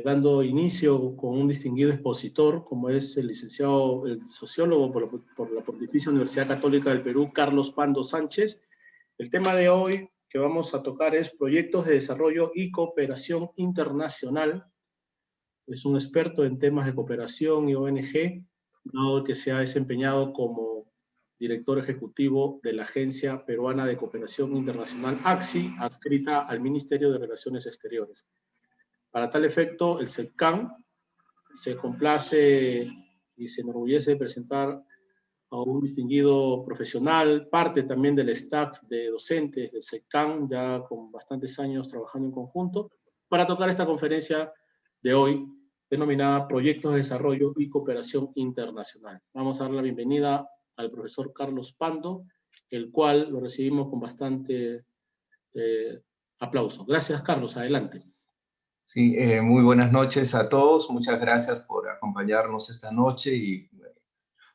Dando inicio con un distinguido expositor, como es el licenciado, el sociólogo por la Pontificia Universidad Católica del Perú, Carlos Pando Sánchez. El tema de hoy que vamos a tocar es proyectos de desarrollo y cooperación internacional. Es un experto en temas de cooperación y ONG, dado que se ha desempeñado como director ejecutivo de la Agencia Peruana de Cooperación Internacional, AXI, adscrita al Ministerio de Relaciones Exteriores. Para tal efecto, el CEPCAM se complace y se enorgullece de presentar a un distinguido profesional, parte también del staff de docentes del CEPCAM, ya con bastantes años trabajando en conjunto, para tocar esta conferencia de hoy, denominada Proyectos de Desarrollo y Cooperación Internacional. Vamos a dar la bienvenida al profesor Carlos Pando, el cual lo recibimos con bastante aplauso. Gracias, Carlos. Adelante. Sí, muy buenas noches a todos. Muchas gracias por acompañarnos esta noche y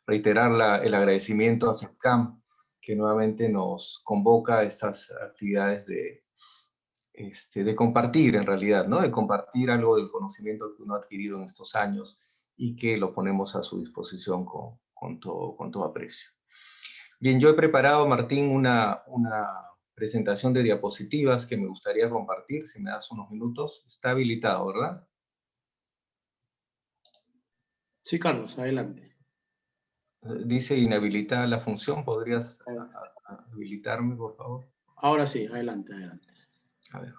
reiterar el agradecimiento a CEPCAM, que nuevamente nos convoca a estas actividades de compartir, en realidad, ¿no? De compartir algo del conocimiento que uno ha adquirido en estos años y que lo ponemos a su disposición con todo aprecio. Bien, yo he preparado, Martín, una presentación de diapositivas que me gustaría compartir, si me das unos minutos. Está habilitado, ¿verdad? Sí, Carlos, adelante. Dice inhabilitada la función. ¿Podrías habilitarme, por favor? Ahora sí, adelante, adelante. A ver.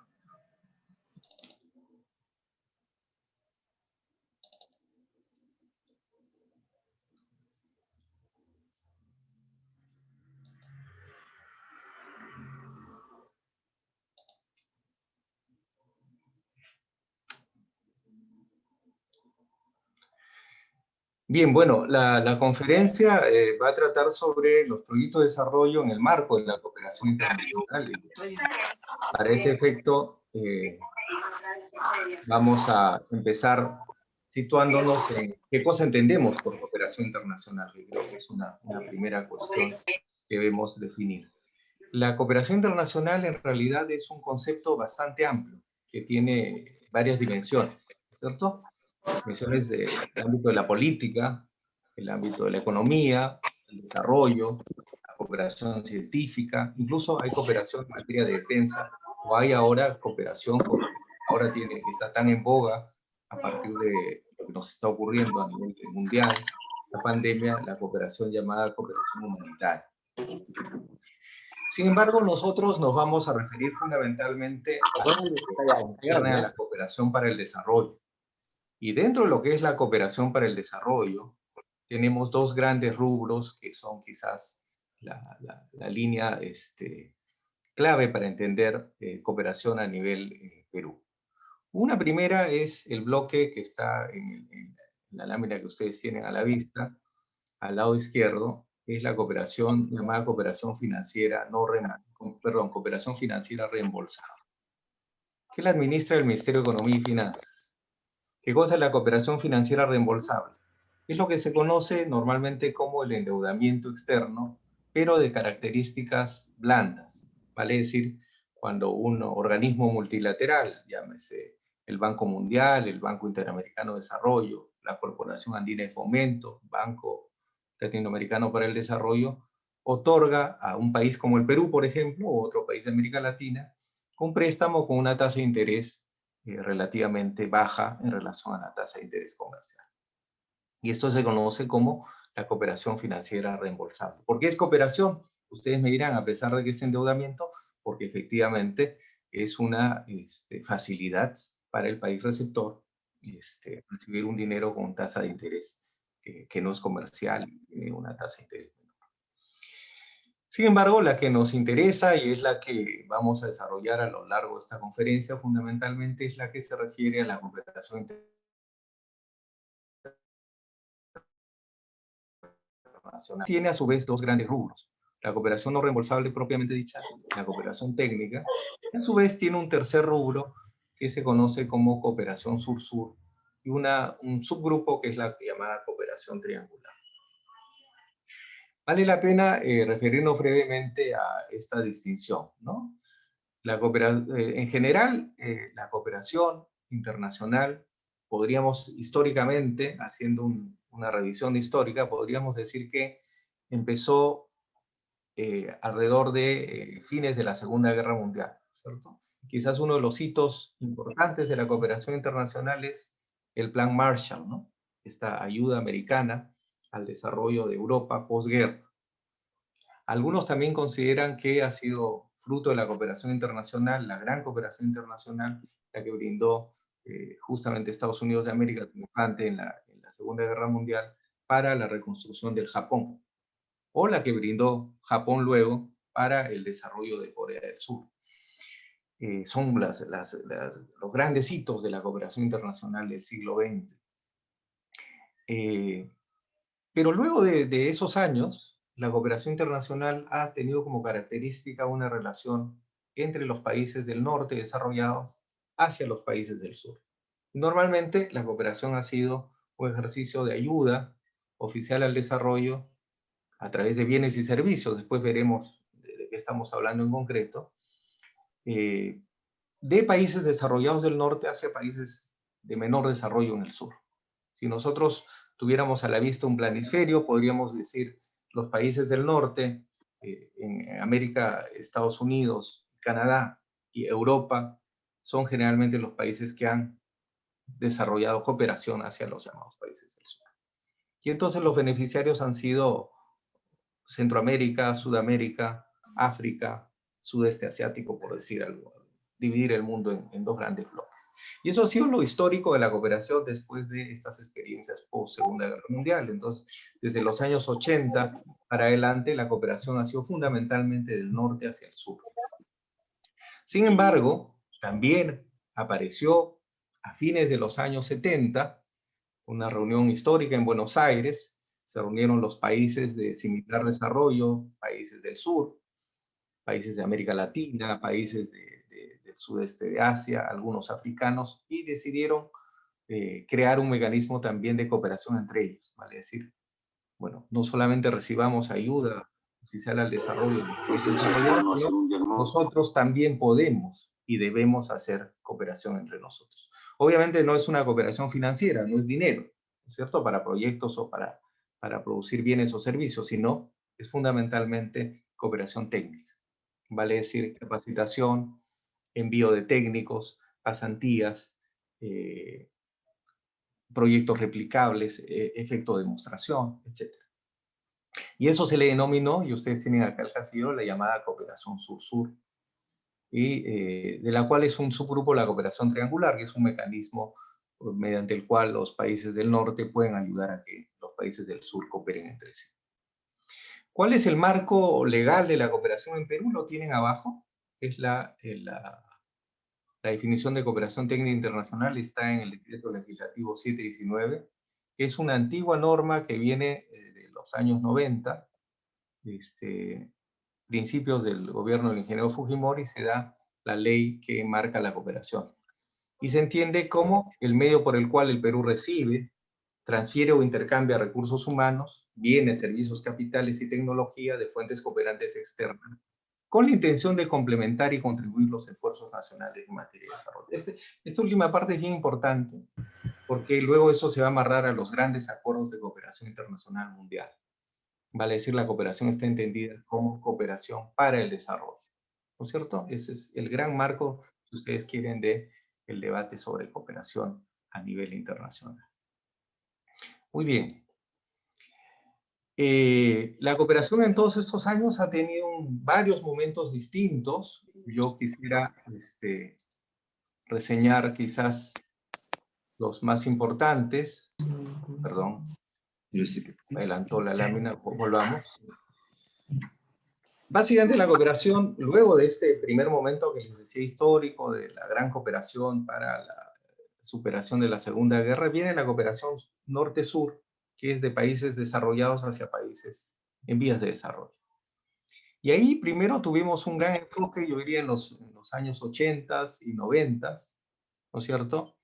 Bien, bueno, la conferencia va a tratar sobre los proyectos de desarrollo en el marco de la cooperación internacional. Para ese efecto, vamos a empezar situándonos en qué cosa entendemos por cooperación internacional. Y creo que es una primera cuestión que debemos definir. La cooperación internacional en realidad es un concepto bastante amplio, que tiene varias dimensiones, ¿cierto? Dimensiones del ámbito de la política, el ámbito de la economía, el desarrollo, la cooperación científica, incluso hay cooperación en materia de defensa, o hay ahora cooperación, ahora que está tan en boga a partir de lo que nos está ocurriendo a nivel mundial, la pandemia, la cooperación llamada cooperación humanitaria. Sin embargo, nosotros nos vamos a referir fundamentalmente a la cooperación para el desarrollo. Y dentro de lo que es la cooperación para el desarrollo, tenemos dos grandes rubros que son quizás la línea clave para entender cooperación a nivel Perú. Una primera es el bloque que está en la lámina que ustedes tienen a la vista, al lado izquierdo, es la cooperación llamada cooperación financiera cooperación financiera reembolsable, que la administra el Ministerio de Economía y Finanzas. ¿Qué cosa es la cooperación financiera reembolsable? Es lo que se conoce normalmente como el endeudamiento externo, pero de características blandas. Vale decir, cuando un organismo multilateral, llámese el Banco Mundial, el Banco Interamericano de Desarrollo, la Corporación Andina de Fomento, Banco Latinoamericano para el Desarrollo, otorga a un país como el Perú, por ejemplo, o otro país de América Latina, un préstamo con una tasa de interés relativamente baja en relación a la tasa de interés comercial. Y esto se conoce como la cooperación financiera reembolsable. ¿Por qué es cooperación? Ustedes me dirán, a pesar de que es endeudamiento, porque efectivamente es una facilidad para el país receptor recibir un dinero con tasa de interés que no es comercial, tiene una tasa de interés menor. Sin embargo, la que nos interesa y es la que vamos a desarrollar a lo largo de esta conferencia fundamentalmente es la que se refiere a la cooperación internacional. Tiene a su vez dos grandes rubros. La cooperación no reembolsable propiamente dicha, la cooperación técnica, y a su vez tiene un tercer rubro que se conoce como cooperación sur-sur y un subgrupo que es la llamada cooperación triangular. Vale la pena referirnos brevemente a esta distinción, ¿no? En general, la cooperación internacional, podríamos históricamente, haciendo una revisión histórica, podríamos decir que empezó alrededor de fines de la Segunda Guerra Mundial, ¿cierto? Quizás uno de los hitos importantes de la cooperación internacional es el Plan Marshall, ¿no? Esta ayuda americana al desarrollo de Europa posguerra. Algunos también consideran que ha sido fruto de la cooperación internacional, la gran cooperación internacional, la que brindó justamente Estados Unidos de América triunfante en la Segunda Guerra Mundial para la reconstrucción del Japón, o la que brindó Japón luego para el desarrollo de Corea del Sur. Son los grandes hitos de la cooperación internacional del siglo XX. Pero luego de esos años, la cooperación internacional ha tenido como característica una relación entre los países del norte desarrollados hacia los países del sur. Normalmente, la cooperación ha sido un ejercicio de ayuda oficial al desarrollo a través de bienes y servicios, después veremos de qué estamos hablando en concreto, de países desarrollados del norte hacia países de menor desarrollo en el sur. Si nosotros tuviéramos a la vista un planisferio, podríamos decir los países del norte, en América, Estados Unidos, Canadá y Europa, son generalmente los países que han desarrollado cooperación hacia los llamados países del sur. Y entonces los beneficiarios han sido Centroamérica, Sudamérica, África, Sudeste Asiático, por decir algo, dividir el mundo en dos grandes bloques. Y eso ha sido lo histórico de la cooperación después de estas experiencias post-Segunda Guerra Mundial. Entonces, desde los años 80 para adelante, la cooperación ha sido fundamentalmente del norte hacia el sur. Sin embargo, también apareció a fines de los años 70 una reunión histórica en Buenos Aires. Se reunieron los países de similar desarrollo, países del sur, países de América Latina, países del sudeste de Asia, algunos africanos, y decidieron crear un mecanismo también de cooperación entre ellos, ¿vale? Es decir, bueno, no solamente recibamos ayuda oficial al desarrollo de los países desarrollados, sino nosotros también podemos y debemos hacer cooperación entre nosotros. Obviamente no es una cooperación financiera, no es dinero, ¿no es cierto?, para proyectos o para producir bienes o servicios, sino es fundamentalmente cooperación técnica. Vale decir, capacitación, envío de técnicos, pasantías, proyectos replicables, efecto de demostración, etc. Y eso se le denominó, y ustedes tienen acá el casillero, la llamada cooperación sur-sur, y de la cual es un subgrupo la cooperación triangular, que es un mecanismo mediante el cual los países del norte pueden ayudar a que los países del sur cooperen entre sí. ¿Cuál es el marco legal de la cooperación en Perú? Lo tienen abajo. Es la definición de cooperación técnica internacional, está en el decreto legislativo 719, que es una antigua norma que viene de los años 90, principios del gobierno del ingeniero Fujimori, se da la ley que marca la cooperación. Y se entiende como el medio por el cual el Perú recibe, transfiere o intercambia recursos humanos, bienes, servicios, capitales y tecnología de fuentes cooperantes externas, con la intención de complementar y contribuir los esfuerzos nacionales en materia de desarrollo. Esta última parte es bien importante, porque luego eso se va a amarrar a los grandes acuerdos de cooperación internacional mundial. Vale decir, la cooperación está entendida como cooperación para el desarrollo, ¿no es cierto? Ese es el gran marco, si ustedes quieren, del debate sobre cooperación a nivel internacional. Muy bien. La cooperación en todos estos años ha tenido varios momentos distintos. Yo quisiera reseñar quizás los más importantes. Perdón, me adelantó la lámina, volvamos. Básicamente la cooperación, luego de este primer momento que les decía histórico, de la gran cooperación para la superación de la Segunda Guerra, viene la cooperación norte-sur, que es de países desarrollados hacia países en vías de desarrollo. Y ahí primero tuvimos un gran enfoque, yo diría en los años 80 y 90, ¿no es cierto?,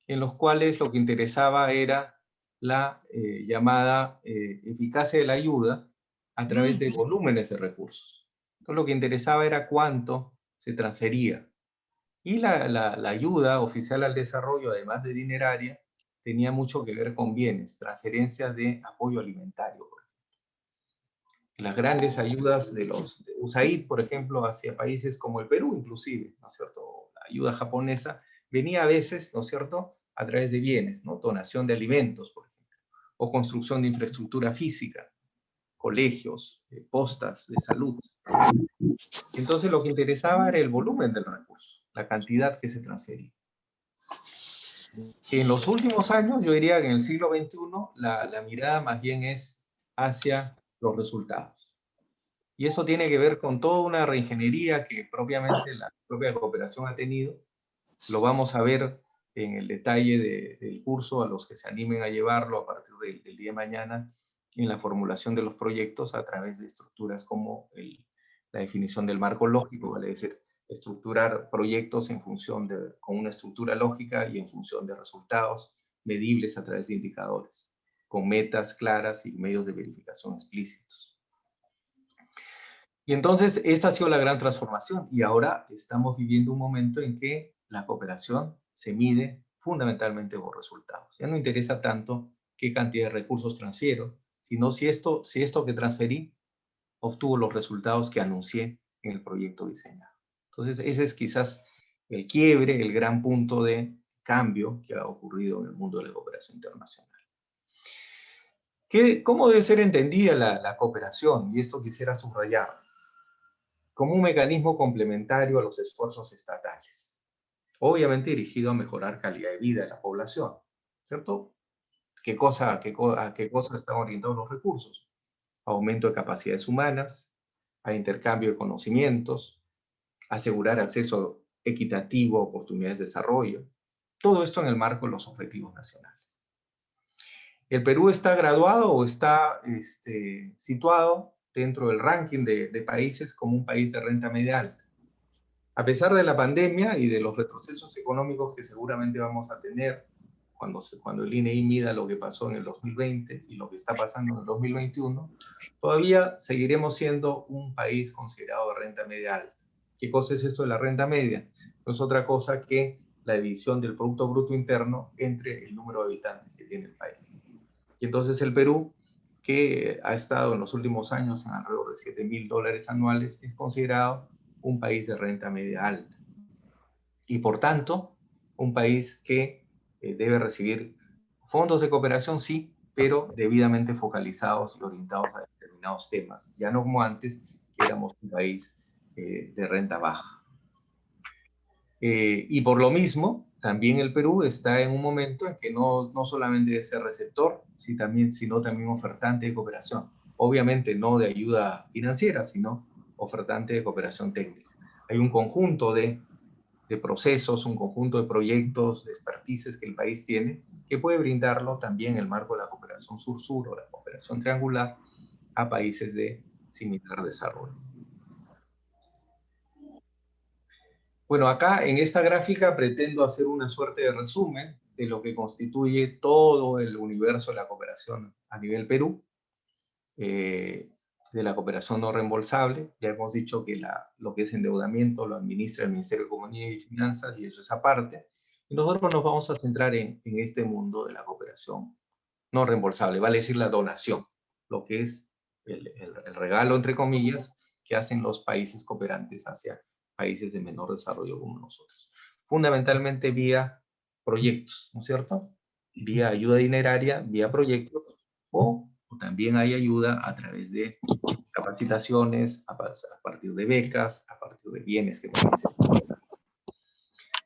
en los cuales lo que interesaba era la llamada eficacia de la ayuda a través de volúmenes de recursos. Entonces lo que interesaba era cuánto se transfería. Y la ayuda oficial al desarrollo, además de dineraria, tenía mucho que ver con bienes, transferencias de apoyo alimentario. Las grandes ayudas de USAID, por ejemplo, hacia países como el Perú, inclusive, ¿no es cierto? La ayuda japonesa venía a veces, ¿no es cierto?, a través de bienes, ¿no? Donación de alimentos, por ejemplo, o construcción de infraestructura física, colegios, postas de salud. Entonces lo que interesaba era el volumen del recurso, la cantidad que se transfería. En los últimos años, yo diría que en el siglo XXI, la mirada más bien es hacia los resultados. Y eso tiene que ver con toda una reingeniería que propiamente la propia cooperación ha tenido. Lo vamos a ver en el detalle del curso a los que se animen a llevarlo a partir del día de mañana en la formulación de los proyectos a través de estructuras como la definición del marco lógico, vale decir, estructurar proyectos con una estructura lógica y en función de resultados medibles a través de indicadores, con metas claras y medios de verificación explícitos. Y entonces esta ha sido la gran transformación y ahora estamos viviendo un momento en que la cooperación se mide fundamentalmente por resultados. Ya no interesa tanto qué cantidad de recursos transfiero, sino si esto que transferí obtuvo los resultados que anuncié en el proyecto diseñado. Entonces ese es quizás el quiebre, el gran punto de cambio que ha ocurrido en el mundo de la cooperación internacional. ¿Cómo debe ser entendida la cooperación? Y esto quisiera subrayar. Como un mecanismo complementario a los esfuerzos estatales, obviamente dirigido a mejorar calidad de vida de la población, ¿cierto? ¿A qué cosa están orientados los recursos? Aumento de capacidades humanas, a intercambio de conocimientos, asegurar acceso equitativo a oportunidades de desarrollo, todo esto en el marco de los objetivos nacionales. El Perú está graduado o está situado dentro del ranking de países como un país de renta media alta. A pesar de la pandemia y de los retrocesos económicos que seguramente vamos a tener cuando el INEI mida lo que pasó en el 2020 y lo que está pasando en el 2021, todavía seguiremos siendo un país considerado de renta media alta. ¿Qué cosa es esto de la renta media? No es otra cosa que la división del Producto Bruto Interno entre el número de habitantes que tiene el país. Y entonces el Perú, que ha estado en los últimos años en alrededor de $7.000 anuales, es considerado un país de renta media alta. Y por tanto, un país que debe recibir fondos de cooperación, sí, pero debidamente focalizados y orientados a determinados temas. Ya no como antes, que éramos un país de renta baja. Y por lo mismo, también el Perú está en un momento en que no solamente debe ser receptor, sino también ofertante de cooperación. Obviamente no de ayuda financiera, sino ofertante de cooperación técnica. Hay un conjunto de procesos, un conjunto de proyectos, de expertices que el país tiene, que puede brindarlo también en el marco de la cooperación sur-sur o la cooperación triangular a países de similar desarrollo. Bueno, acá en esta gráfica pretendo hacer una suerte de resumen de lo que constituye todo el universo de la cooperación a nivel Perú, de la cooperación no reembolsable. Ya hemos dicho que lo que es endeudamiento lo administra el Ministerio de Economía y Finanzas y eso es aparte. Y nosotros nos vamos a centrar en este mundo de la cooperación no reembolsable, vale decir la donación, lo que es el regalo, entre comillas, que hacen los países cooperantes hacia países de menor desarrollo como nosotros. Fundamentalmente vía proyectos, ¿no es cierto? Vía ayuda dineraria, vía proyectos, o también hay ayuda a través de capacitaciones, a partir de becas, a partir de bienes que pueden ser.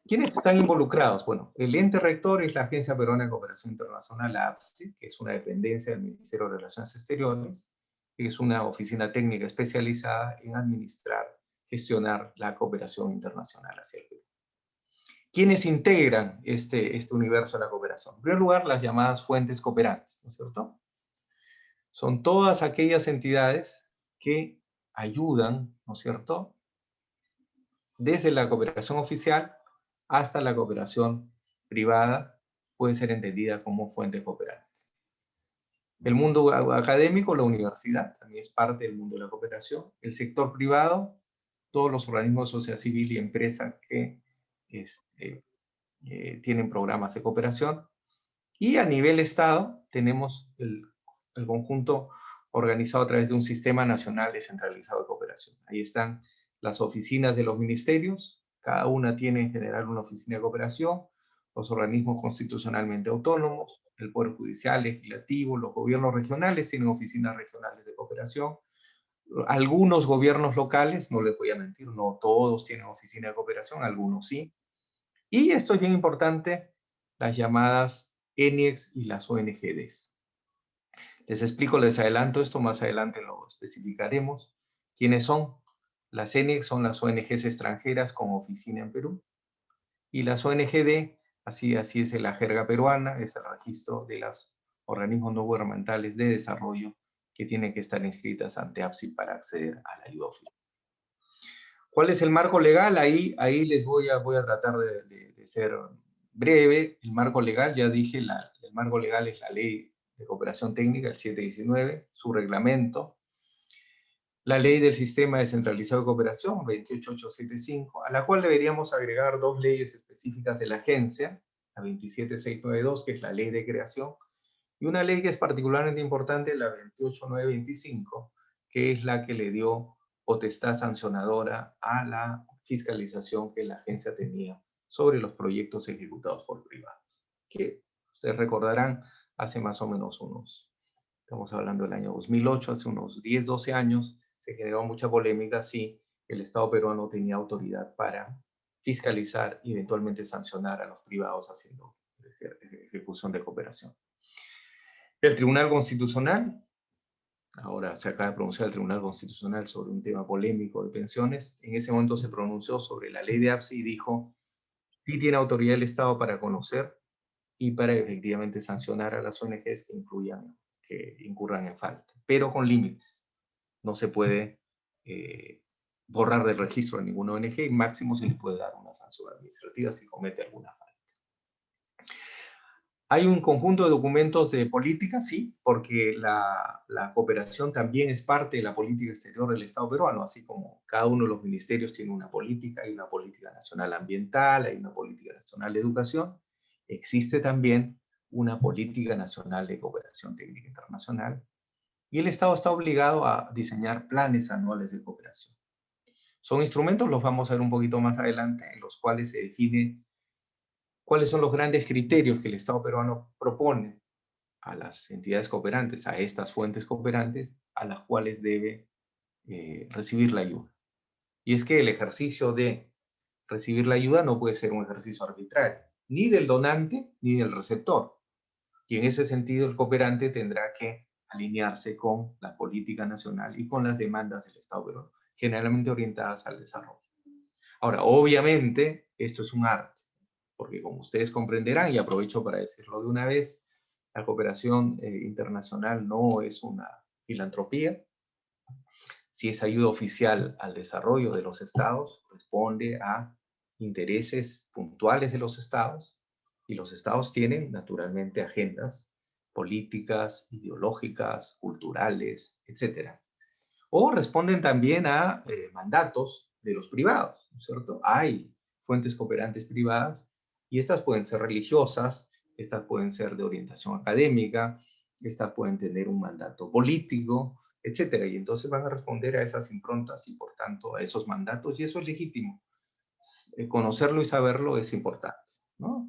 ¿Quiénes están involucrados? Bueno, el ente rector es la Agencia Peruana de Cooperación Internacional, la APSI, que es una dependencia del Ministerio de Relaciones Exteriores, que es una oficina técnica especializada en administrar, gestionar la cooperación internacional hacia el Perú. ¿Quiénes integran este universo de la cooperación? En primer lugar, las llamadas fuentes cooperantes, ¿no es cierto? Son todas aquellas entidades que ayudan, ¿no es cierto?, desde la cooperación oficial hasta la cooperación privada, puede ser entendida como fuentes cooperantes. El mundo académico, la universidad, también es parte del mundo de la cooperación. El sector privado, todos los organismos de sociedad civil y empresa que tienen programas de cooperación. Y a nivel Estado tenemos el conjunto organizado a través de un sistema nacional descentralizado de cooperación. Ahí están las oficinas de los ministerios, cada una tiene en general una oficina de cooperación, los organismos constitucionalmente autónomos, el Poder Judicial, Legislativo, los gobiernos regionales tienen oficinas regionales de cooperación, algunos gobiernos locales, no les voy a mentir, no todos tienen oficina de cooperación, algunos sí. Y esto es bien importante, las llamadas ENIECs y las ONGDs. Les explico, les adelanto esto, más adelante lo especificaremos. ¿Quiénes son? Las ENIECs son las ONGs extranjeras con oficina en Perú. Y las ONGD, así es la jerga peruana, es el registro de los organismos no gubernamentales de desarrollo que tienen que estar inscritas ante APSI para acceder a la ayuda oficial. ¿Cuál es el marco legal? Ahí les voy a tratar de ser breve. El marco legal, ya dije, el marco legal es la Ley de Cooperación Técnica, el 719, su reglamento. La Ley del Sistema Descentralizado de Cooperación, 28875, a la cual deberíamos agregar dos leyes específicas de la agencia, la 27692, que es la Ley de Creación, y una ley que es particularmente importante, la 28925, que es la que le dio potestad sancionadora a la fiscalización que la agencia tenía sobre los proyectos ejecutados por privados. Que ustedes recordarán, hace más o menos estamos hablando del año 2008, hace unos 10, 12 años, se generó mucha polémica si el Estado peruano tenía autoridad para fiscalizar y eventualmente sancionar a los privados haciendo ejecución de cooperación. El Tribunal Constitucional, ahora se acaba de pronunciar el Tribunal Constitucional sobre un tema polémico de pensiones, en ese momento se pronunció sobre la ley de APSI y dijo, sí tiene autoridad el Estado para conocer y para efectivamente sancionar a las ONGs que incurran en falta, pero con límites. No se puede borrar del registro a ninguna ONG y máximo se le puede dar una sanción administrativa si comete alguna falta. Hay un conjunto de documentos de política, sí, porque la cooperación también es parte de la política exterior del Estado peruano, así como cada uno de los ministerios tiene una política, hay una política nacional ambiental, hay una política nacional de educación, existe también una política nacional de cooperación técnica internacional, y el Estado está obligado a diseñar planes anuales de cooperación. Son instrumentos, los vamos a ver un poquito más adelante, en los cuales se define cuáles son los grandes criterios que el Estado peruano propone a las entidades cooperantes, a estas fuentes cooperantes, a las cuales debe recibir la ayuda. Y es que el ejercicio de recibir la ayuda no puede ser un ejercicio arbitrario, ni del donante ni del receptor. Y en ese sentido el cooperante tendrá que alinearse con la política nacional y con las demandas del Estado peruano, generalmente orientadas al desarrollo. Ahora, obviamente, esto es un arte, porque como ustedes comprenderán, y aprovecho para decirlo de una vez, la cooperación internacional no es una filantropía. Si es ayuda oficial al desarrollo de los estados, responde a intereses puntuales de los estados, y los estados tienen naturalmente agendas políticas, ideológicas, culturales, etc. O responden también a mandatos de los privados, ¿no es cierto? Hay fuentes cooperantes privadas y estas pueden ser religiosas, estas pueden ser de orientación académica, estas pueden tener un mandato político, etcétera. Y entonces van a responder a esas improntas y por tanto a esos mandatos, y eso es legítimo. Conocerlo y saberlo es importante, ¿no?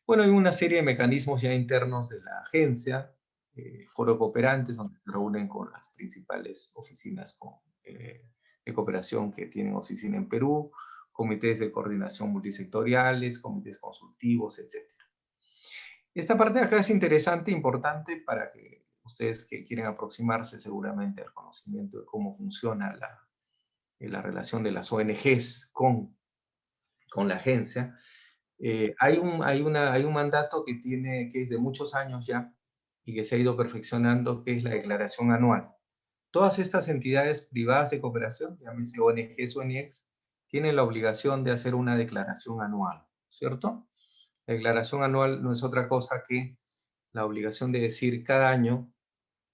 Bueno, hay una serie de mecanismos ya internos de la agencia, foro de cooperantes, donde se reúnen con las principales oficinas de cooperación que tienen oficina en Perú, comités de coordinación multisectoriales, comités consultivos, etc. Esta parte de acá es interesante, importante para que ustedes que quieren aproximarse seguramente al conocimiento de cómo funciona la relación de las ONGs con la agencia. Hay un mandato que es de muchos años ya y que se ha ido perfeccionando, que es la declaración anual. Todas estas entidades privadas de cooperación, llámese ONGs o ONIEX, tienen la obligación de hacer una declaración anual, ¿cierto? La declaración anual no es otra cosa que la obligación de decir cada año,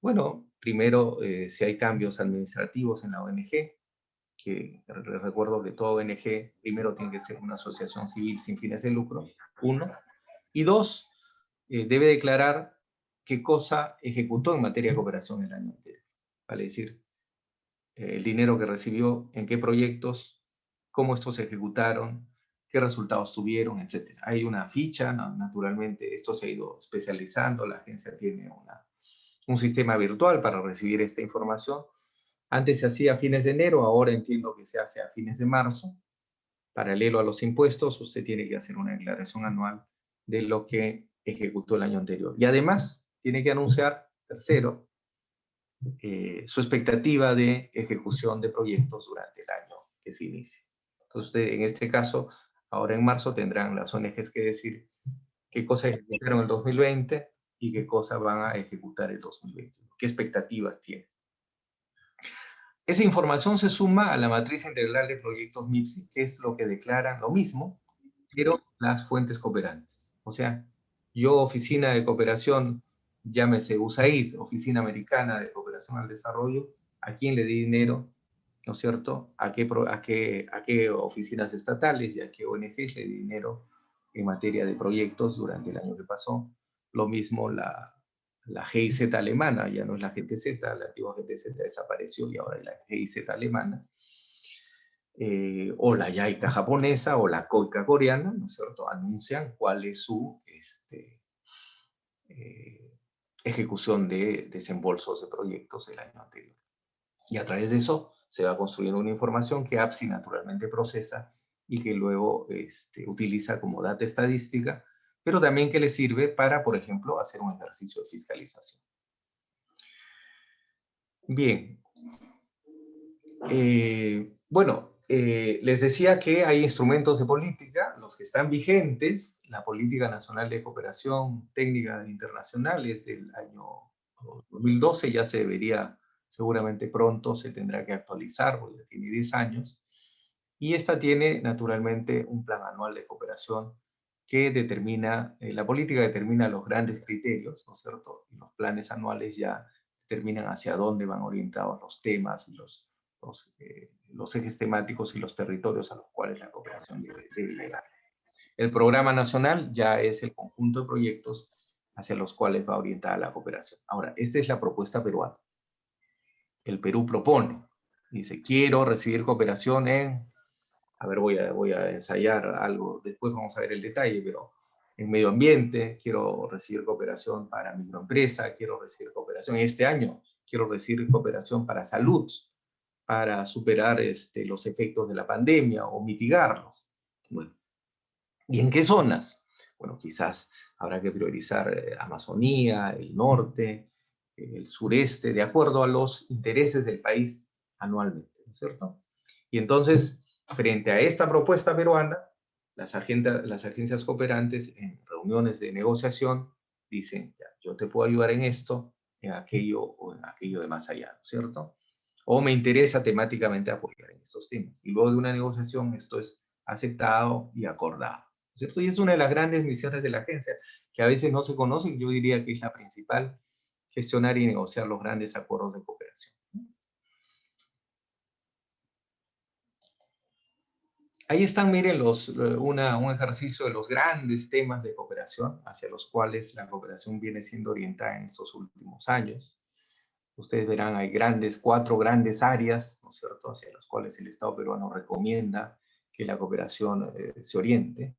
bueno, primero si hay cambios administrativos en la ONG, que les recuerdo que toda ONG primero tiene que ser una asociación civil sin fines de lucro, 1, y 2, debe declarar qué cosa ejecutó en materia de cooperación el año anterior. Vale decir, el dinero que recibió, en qué proyectos, cómo estos se ejecutaron, qué resultados tuvieron, etc. Hay una ficha, naturalmente esto se ha ido especializando, la agencia tiene un sistema virtual para recibir esta información. Antes se hacía a fines de enero, ahora entiendo que se hace a fines de marzo. Paralelo a los impuestos, usted tiene que hacer una declaración anual de lo que ejecutó el año anterior. Y además tiene que anunciar, tercero, su expectativa de ejecución de proyectos durante el año que se inicie. Entonces, usted, en este caso, ahora en marzo tendrán las ONGs que decir qué cosa ejecutaron el 2020 y qué cosa van a ejecutar el 2021, qué expectativas tienen. Esa información se suma a la matriz integral de proyectos MIPSI, que es lo que declaran lo mismo, pero las fuentes cooperantes. O sea, yo, Oficina de Cooperación, llámese USAID, Oficina Americana de Cooperación al Desarrollo, ¿a quién le di dinero? ¿No es cierto? ¿A qué oficinas estatales y a qué ONGs le di dinero en materia de proyectos durante el año que pasó? Lo mismo la GIZ alemana, ya no es la GTZ, la antigua GTZ desapareció y ahora es la GIZ alemana, o la JICA japonesa o la COICA coreana, ¿no es cierto?, anuncian cuál es su ejecución de desembolsos de proyectos del año anterior. Y a través de eso se va construyendo una información que APSI naturalmente procesa y que luego utiliza como data estadística, pero también que le sirve para, por ejemplo, hacer un ejercicio de fiscalización. Bien. Les decía que hay instrumentos de política, los que están vigentes. La Política Nacional de Cooperación Técnica Internacional es del año 2012, ya se debería, seguramente pronto se tendrá que actualizar, porque ya tiene 10 años. Y esta tiene, naturalmente, un plan anual de cooperación que determina, la política determina los grandes criterios, ¿no es cierto? Y los planes anuales ya determinan hacia dónde van orientados los temas y los ejes temáticos y los territorios a los cuales la cooperación debe llegar. El programa nacional ya es el conjunto de proyectos hacia los cuales va orientada la cooperación. Ahora, esta es la propuesta peruana. El Perú propone, dice, quiero recibir cooperación en, a ver, voy a ensayar algo, después vamos a ver el detalle, pero en medio ambiente, quiero recibir cooperación para microempresa, quiero recibir cooperación este año, quiero recibir cooperación para salud, para superar los efectos de la pandemia o mitigarlos. Bueno, ¿y en qué zonas? Bueno, quizás habrá que priorizar Amazonía, el norte, el sureste, de acuerdo a los intereses del país anualmente, ¿no es cierto? Y entonces, frente a esta propuesta peruana, las agencias cooperantes en reuniones de negociación dicen, ya, yo te puedo ayudar en esto, en aquello o en aquello de más allá, ¿no es cierto? O me interesa temáticamente apoyar en estos temas. Y luego de una negociación esto es aceptado y acordado, ¿cierto? Y es una de las grandes misiones de la agencia, que a veces no se conoce, yo diría que es la principal, gestionar y negociar los grandes acuerdos de cooperación. Ahí están, miren, un ejercicio de los grandes temas de cooperación hacia los cuales la cooperación viene siendo orientada en estos últimos años. Ustedes verán, hay 4 grandes áreas, ¿no es cierto?, hacia las cuales el Estado peruano recomienda que la cooperación se oriente.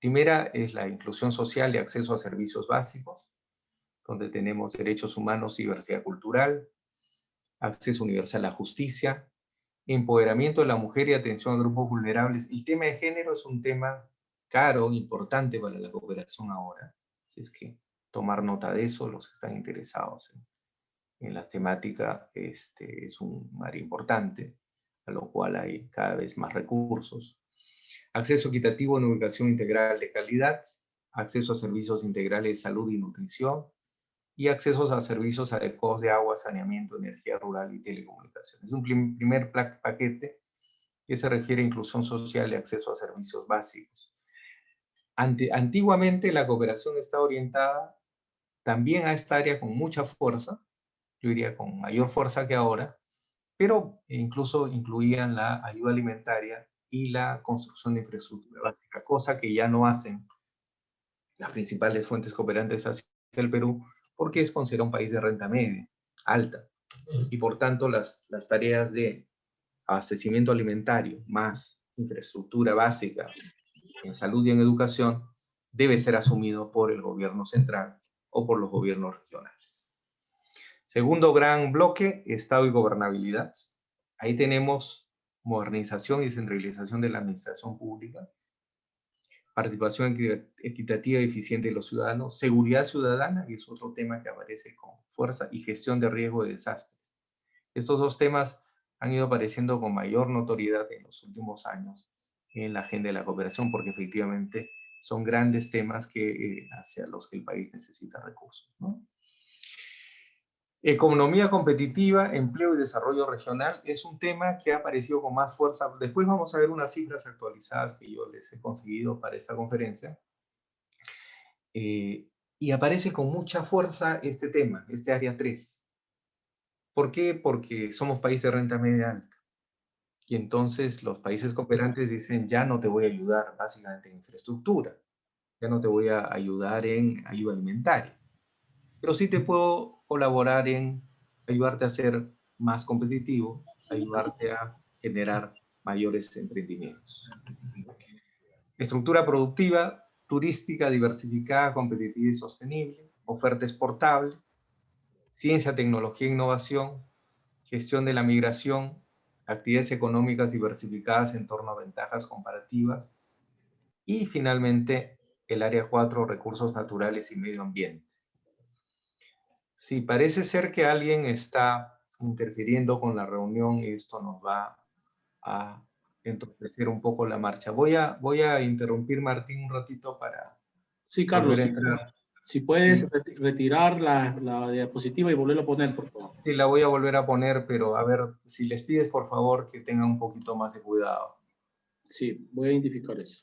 Primera es la inclusión social y acceso a servicios básicos, donde tenemos derechos humanos y diversidad cultural, acceso universal a la justicia, empoderamiento de la mujer y atención a grupos vulnerables. El tema de género es un tema caro, importante para la cooperación ahora. Así es que tomar nota de eso, los que están interesados en las temáticas, es un área importante, a lo cual hay cada vez más recursos. Acceso equitativo en educación integral de calidad, acceso a servicios integrales de salud y nutrición, y accesos a servicios adecuados de agua, saneamiento, energía rural y telecomunicaciones. Es un primer paquete que se refiere a inclusión social y acceso a servicios básicos. Antiguamente la cooperación está orientada también a esta área con mucha fuerza, yo diría con mayor fuerza que ahora, pero incluso incluían la ayuda alimentaria y la construcción de infraestructura básica, cosa que ya no hacen las principales fuentes cooperantes hacia el Perú, porque es considerado un país de renta media, alta, y por tanto las tareas de abastecimiento alimentario más infraestructura básica en salud y en educación debe ser asumido por el gobierno central o por los gobiernos regionales. Segundo gran bloque, Estado y gobernabilidad. Ahí tenemos modernización y centralización de la administración pública, participación equitativa y eficiente de los ciudadanos, seguridad ciudadana, y es otro tema que aparece con fuerza, y gestión de riesgo de desastres. Estos dos temas han ido apareciendo con mayor notoriedad en los últimos años en la agenda de la cooperación, porque efectivamente son grandes temas hacia los que el país necesita recursos, ¿no? Economía competitiva, empleo y desarrollo regional es un tema que ha aparecido con más fuerza. Después vamos a ver unas cifras actualizadas que yo les he conseguido para esta conferencia. Y aparece con mucha fuerza este tema, este área 3. ¿Por qué? Porque somos país de renta media alta. Y entonces los países cooperantes dicen, ya no te voy a ayudar básicamente en infraestructura, ya no te voy a ayudar en ayuda alimentaria, pero sí te puedo colaborar en ayudarte a ser más competitivo, ayudarte a generar mayores emprendimientos. Estructura productiva, turística, diversificada, competitiva y sostenible, oferta exportable, ciencia, tecnología e innovación, gestión de la migración, actividades económicas diversificadas en torno a ventajas comparativas, y finalmente el área 4, recursos naturales y medio ambiente. Sí, parece ser que alguien está interfiriendo con la reunión y esto nos va a entorpecer un poco la marcha. Voy a interrumpir, Martín, un ratito para Sí, volver Carlos, a entrar. si puedes Sí, retirar la diapositiva y volverlo a poner, por favor. sí, la voy a volver a poner, pero a ver, si les pides, por favor, que tengan un poquito más de cuidado. Sí, voy a identificar eso.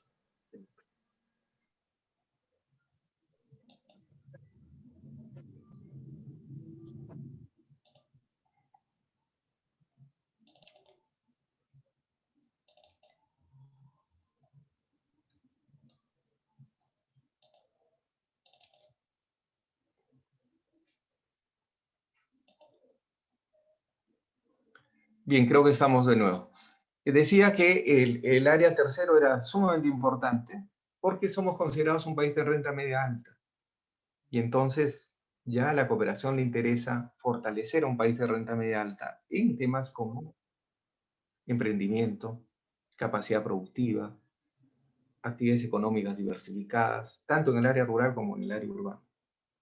Bien, creo que estamos de nuevo. Decía que el área tercero era sumamente importante porque somos considerados un país de renta media alta. Y entonces ya a la cooperación le interesa fortalecer a un país de renta media alta en temas como emprendimiento, capacidad productiva, actividades económicas diversificadas, tanto en el área rural como en el área urbana.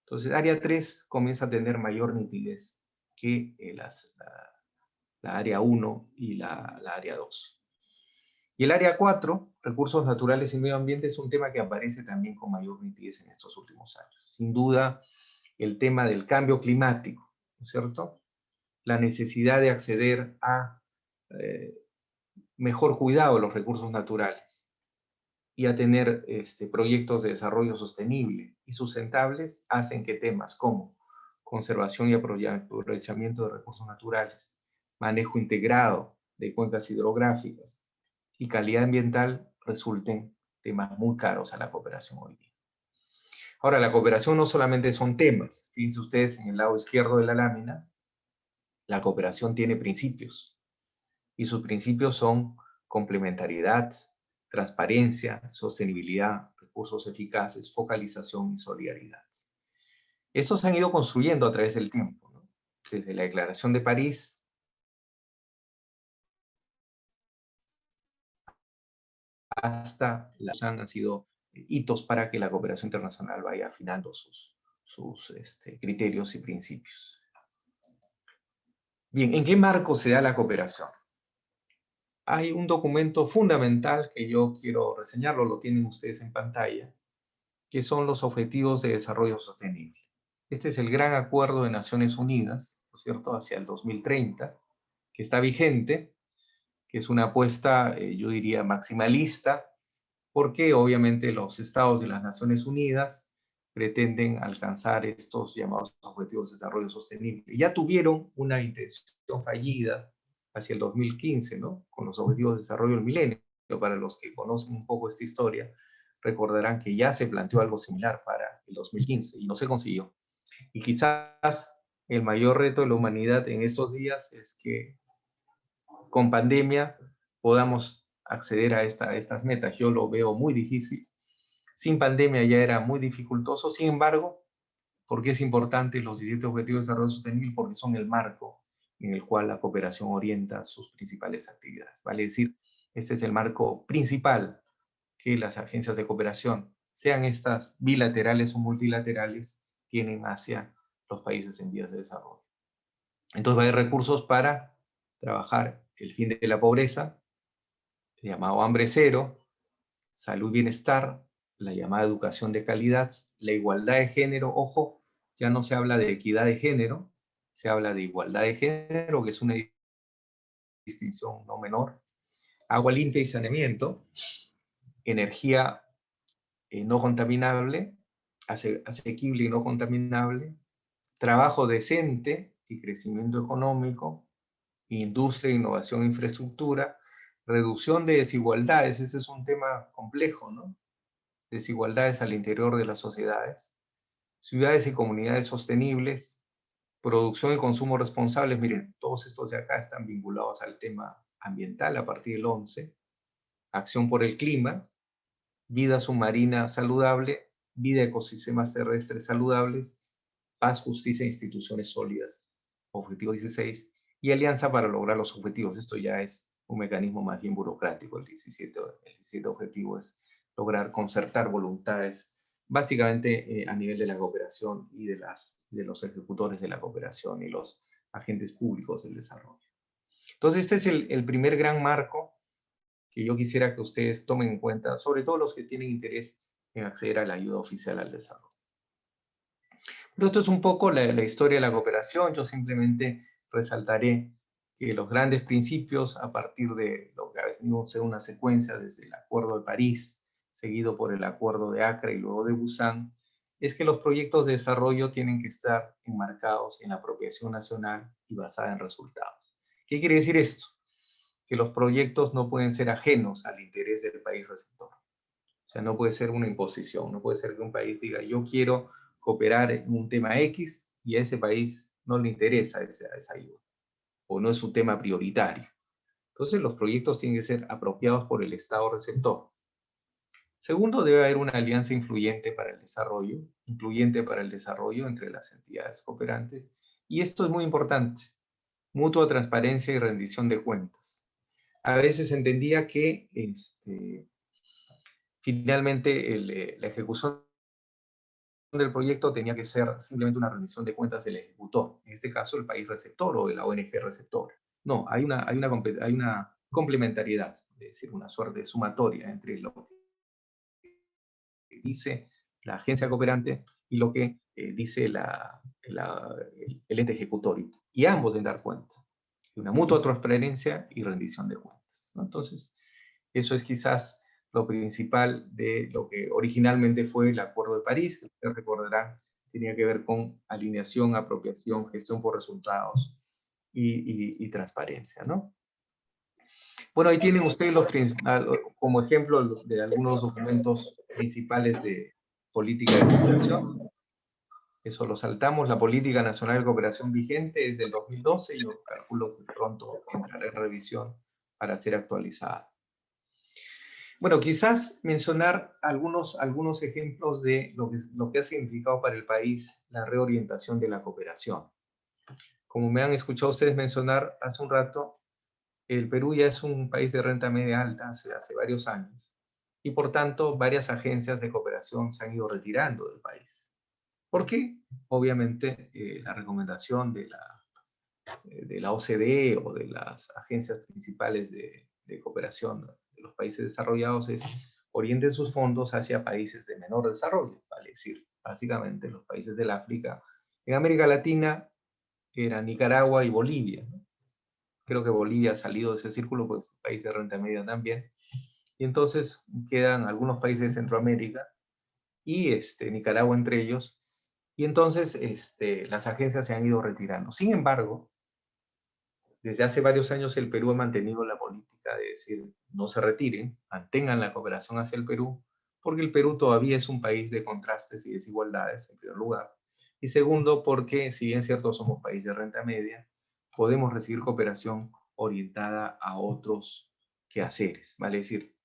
Entonces, área 3 comienza a tener mayor nitidez que la área 1 y la área 2. Y el área 4, recursos naturales y medio ambiente, es un tema que aparece también con mayor nitidez en estos últimos años. Sin duda, el tema del cambio climático, ¿no es cierto? La necesidad de acceder a mejor cuidado de los recursos naturales y a tener proyectos de desarrollo sostenible y sustentables hacen que temas como conservación y aprovechamiento de recursos naturales, manejo integrado de cuencas hidrográficas y calidad ambiental resulten temas muy caros a la cooperación hoy día. Ahora, la cooperación no solamente son temas. Fíjense ustedes en el lado izquierdo de la lámina, la cooperación tiene principios. Y sus principios son complementariedad, transparencia, sostenibilidad, recursos eficaces, focalización y solidaridad. Estos se han ido construyendo a través del tiempo, ¿no? Desde la Declaración de París hasta han sido hitos para que la cooperación internacional vaya afinando sus criterios y principios. Bien, ¿en qué marco se da la cooperación? Hay un documento fundamental que yo quiero reseñarlo, lo tienen ustedes en pantalla, que son los Objetivos de Desarrollo Sostenible. Este es el gran acuerdo de Naciones Unidas, ¿no es cierto?, hacia el 2030, que está vigente, que es una apuesta, yo diría, maximalista, porque obviamente los estados de las Naciones Unidas pretenden alcanzar estos llamados Objetivos de Desarrollo Sostenible. Ya tuvieron una intención fallida hacia el 2015, ¿no? Con los Objetivos de Desarrollo del Milenio. Para los que conocen un poco esta historia, recordarán que ya se planteó algo similar para el 2015 y no se consiguió. Y quizás el mayor reto de la humanidad en estos días es que con pandemia podamos acceder a estas metas. Yo lo veo muy difícil. Sin pandemia ya era muy dificultoso. Sin embargo, ¿por qué es importante los 17 Objetivos de Desarrollo Sostenible? Porque son el marco en el cual la cooperación orienta sus principales actividades. Vale decir, este es el marco principal que las agencias de cooperación, sean estas bilaterales o multilaterales, tienen hacia los países en vías de desarrollo. Entonces va a haber recursos para trabajar el fin de la pobreza, el llamado hambre cero, salud y bienestar, la llamada educación de calidad, la igualdad de género. Ojo, ya no se habla de equidad de género, se habla de igualdad de género, que es una distinción no menor. Agua limpia y saneamiento, energía no contaminable, asequible y no contaminable, trabajo decente y crecimiento económico, industria, innovación e infraestructura, reducción de desigualdades. Ese es un tema complejo, ¿no? Desigualdades al interior de las sociedades, ciudades y comunidades sostenibles, producción y consumo responsables. Miren, todos estos de acá están vinculados al tema ambiental a partir del 11, acción por el clima, vida submarina saludable, vida de ecosistemas terrestres saludables, paz, justicia e instituciones sólidas, objetivo 16, y alianza para lograr los objetivos. Esto ya es un mecanismo más bien burocrático. El 17 objetivo es lograr concertar voluntades, básicamente a nivel de la cooperación y de los ejecutores de la cooperación y los agentes públicos del desarrollo. Entonces, este es el primer gran marco que yo quisiera que ustedes tomen en cuenta, sobre todo los que tienen interés en acceder a la ayuda oficial al desarrollo. Pero esto es un poco la historia de la cooperación. Yo simplemente resaltaré que los grandes principios, a partir de lo que ha venido a ser una secuencia desde el Acuerdo de París, seguido por el Acuerdo de Accra y luego de Busan, es que los proyectos de desarrollo tienen que estar enmarcados en la apropiación nacional y basada en resultados. ¿Qué quiere decir esto? Que los proyectos no pueden ser ajenos al interés del país receptor. O sea, no puede ser una imposición, no puede ser que un país diga, yo quiero cooperar en un tema X y a ese país no le interesa esa ayuda, o no es su tema prioritario. Entonces, los proyectos tienen que ser apropiados por el Estado receptor. Segundo, debe haber una alianza influyente para el desarrollo, incluyente para el desarrollo entre las entidades cooperantes. Y esto es muy importante, mutua transparencia y rendición de cuentas. A veces entendía que finalmente la ejecución del proyecto tenía que ser simplemente una rendición de cuentas del ejecutor, en este caso el país receptor o de la ONG receptora. No, hay una complementariedad, es decir, una suerte sumatoria entre lo que dice la agencia cooperante y lo que dice el ente ejecutorio. Y ambos deben dar cuenta. Una mutua transparencia y rendición de cuentas, ¿no? Entonces, eso es quizás lo principal de lo que originalmente fue el Acuerdo de París, que ustedes recordarán, tenía que ver con alineación, apropiación, gestión por resultados y transparencia, ¿no? Bueno, ahí tienen ustedes como ejemplo de algunos documentos principales de política de cooperación. Eso lo saltamos. La Política Nacional de Cooperación vigente es del 2012 y yo calculo que pronto entrará en revisión para ser actualizada. Bueno, quizás mencionar algunos ejemplos de lo que ha significado para el país la reorientación de la cooperación. Como me han escuchado ustedes mencionar hace un rato, el Perú ya es un país de renta media alta hace varios años y por tanto varias agencias de cooperación se han ido retirando del país. ¿Por qué? Obviamente la recomendación de la OCDE o de las agencias principales de cooperación de los países desarrollados es orienten sus fondos hacia países de menor desarrollo, vale decir, básicamente los países del África. En América Latina era Nicaragua y Bolivia, ¿no? Creo que Bolivia ha salido de ese círculo, pues país de renta media también. Y entonces quedan algunos países de Centroamérica y Nicaragua entre ellos. Y entonces las agencias se han ido retirando. Sin embargo, desde hace varios años el Perú ha mantenido la política de decir no se retiren, mantengan la cooperación hacia el Perú, porque el Perú todavía es un país de contrastes y desigualdades, en primer lugar. Y segundo, porque si bien es cierto somos país de renta media, podemos recibir cooperación orientada a otros quehaceres, ¿vale? Es decir,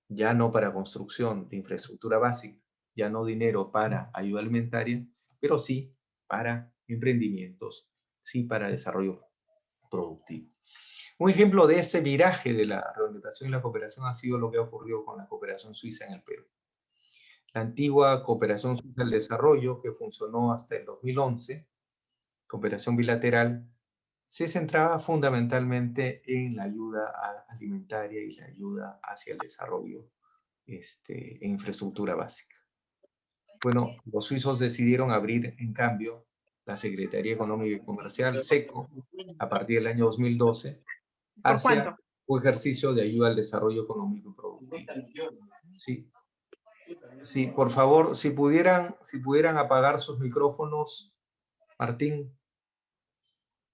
ya no para construcción de infraestructura básica, ya no dinero para ayuda alimentaria, pero sí para emprendimientos, sí para desarrollo productivo. Un ejemplo de ese viraje de la reorientación y la cooperación ha sido lo que ha ocurrido con la cooperación suiza en el Perú. La antigua cooperación suiza del desarrollo, que funcionó hasta el 2011, cooperación bilateral, se centraba fundamentalmente en la ayuda alimentaria y la ayuda hacia el desarrollo en infraestructura básica. Bueno, los suizos decidieron abrir, en cambio, la Secretaría Económica y Comercial, SECO, a partir del año 2012, ¿Por hacia cuánto? un ejercicio de ayuda al desarrollo económico y productivo. Sí, sí, por favor, si pudieran apagar sus micrófonos, Martín,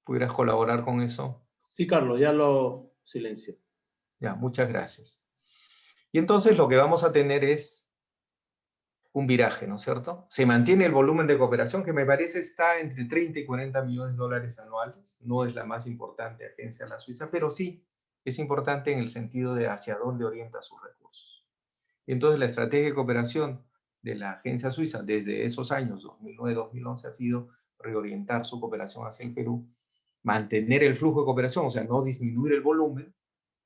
¿pudieras colaborar con eso? Sí, Carlos, ya lo silencio. Ya, muchas gracias. Y entonces lo que vamos a tener es un viraje, ¿no es cierto? Se mantiene el volumen de cooperación que me parece está entre 30 y 40 millones de dólares anuales. No es la más importante agencia la Suiza, pero sí es importante en el sentido de hacia dónde orienta sus recursos. Y entonces la estrategia de cooperación de la agencia suiza desde esos años, 2009-2011, ha sido reorientar su cooperación hacia el Perú, mantener el flujo de cooperación, o sea, no disminuir el volumen,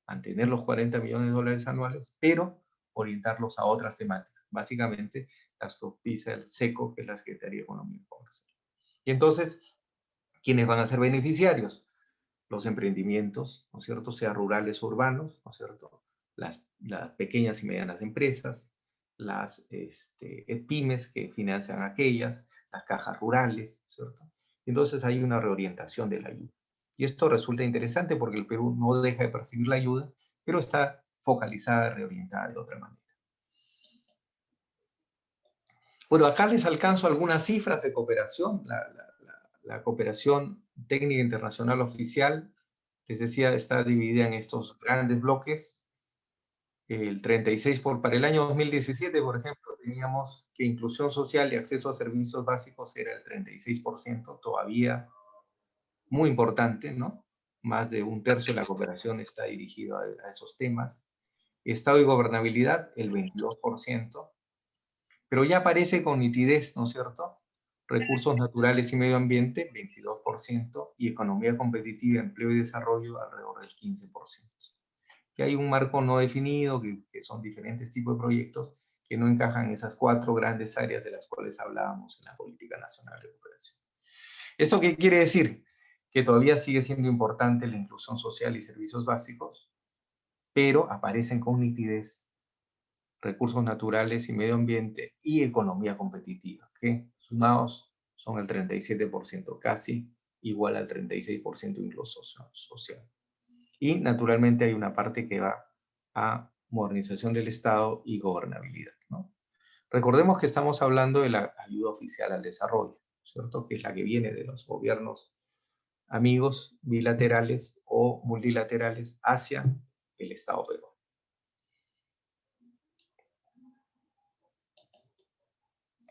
mantener los 40 millones de dólares anuales, pero orientarlos a otras temáticas, básicamente las que auspicia el SECO, que es la Secretaría de Economía y Comercio. Y entonces, ¿quiénes van a ser beneficiarios? Los emprendimientos, ¿no es cierto?, sea rurales o urbanos, ¿no es cierto?, las pequeñas y medianas empresas, las pymes que financian aquellas, las cajas rurales, ¿cierto? Entonces hay una reorientación de la ayuda. Y esto resulta interesante porque el Perú no deja de percibir la ayuda, pero está focalizada, reorientada de otra manera. Bueno, acá les alcanzo algunas cifras de cooperación. La cooperación técnica internacional oficial, les decía, está dividida en estos grandes bloques. El 36 para el año 2017, por ejemplo, teníamos que inclusión social y acceso a servicios básicos era el 36%, todavía muy importante, ¿no? Más de un tercio de la cooperación está dirigido a esos temas. Estado y gobernabilidad, el 22%, pero ya aparece con nitidez, ¿no es cierto? Recursos naturales y medio ambiente, 22%, y economía competitiva, empleo y desarrollo, alrededor del 15%. Que hay un marco no definido, que son diferentes tipos de proyectos que no encajan en esas 4 grandes áreas de las cuales hablábamos en la Política Nacional de Cooperación. ¿Esto qué quiere decir? Que todavía sigue siendo importante la inclusión social y servicios básicos, pero aparecen con nitidez recursos naturales y medio ambiente y economía competitiva, que sumados son el 37%, casi igual al 36% inclusión social. Y naturalmente hay una parte que va a modernización del Estado y gobernabilidad, ¿no? Recordemos que estamos hablando de la ayuda oficial al desarrollo, ¿cierto? Que es la que viene de los gobiernos amigos bilaterales o multilaterales hacia el Estado peruano.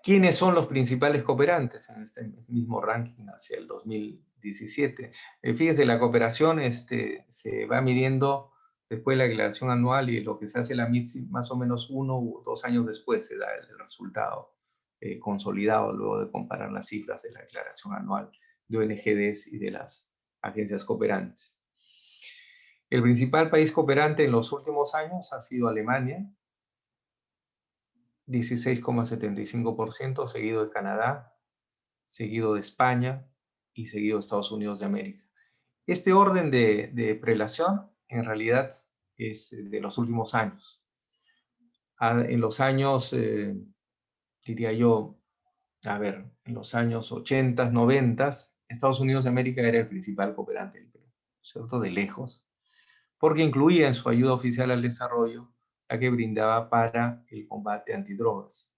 ¿Quiénes son los principales cooperantes en este mismo ranking hacia el 2017? Fíjense, la cooperación se va midiendo después de la declaración anual y lo que se hace la MITSI más o menos 1 u 2 años después se da el resultado consolidado luego de comparar las cifras de la declaración anual de ONGDs y de las agencias cooperantes. El principal país cooperante en los últimos años ha sido Alemania, 16,75%, seguido de Canadá, seguido de España y seguido de Estados Unidos de América. Este orden de prelación en realidad es de los últimos años. En los años, diría yo, en los años 80, 90, Estados Unidos de América era el principal cooperante del Perú, ¿cierto? De lejos, porque incluía en su ayuda oficial al desarrollo la que brindaba para el combate antidrogas.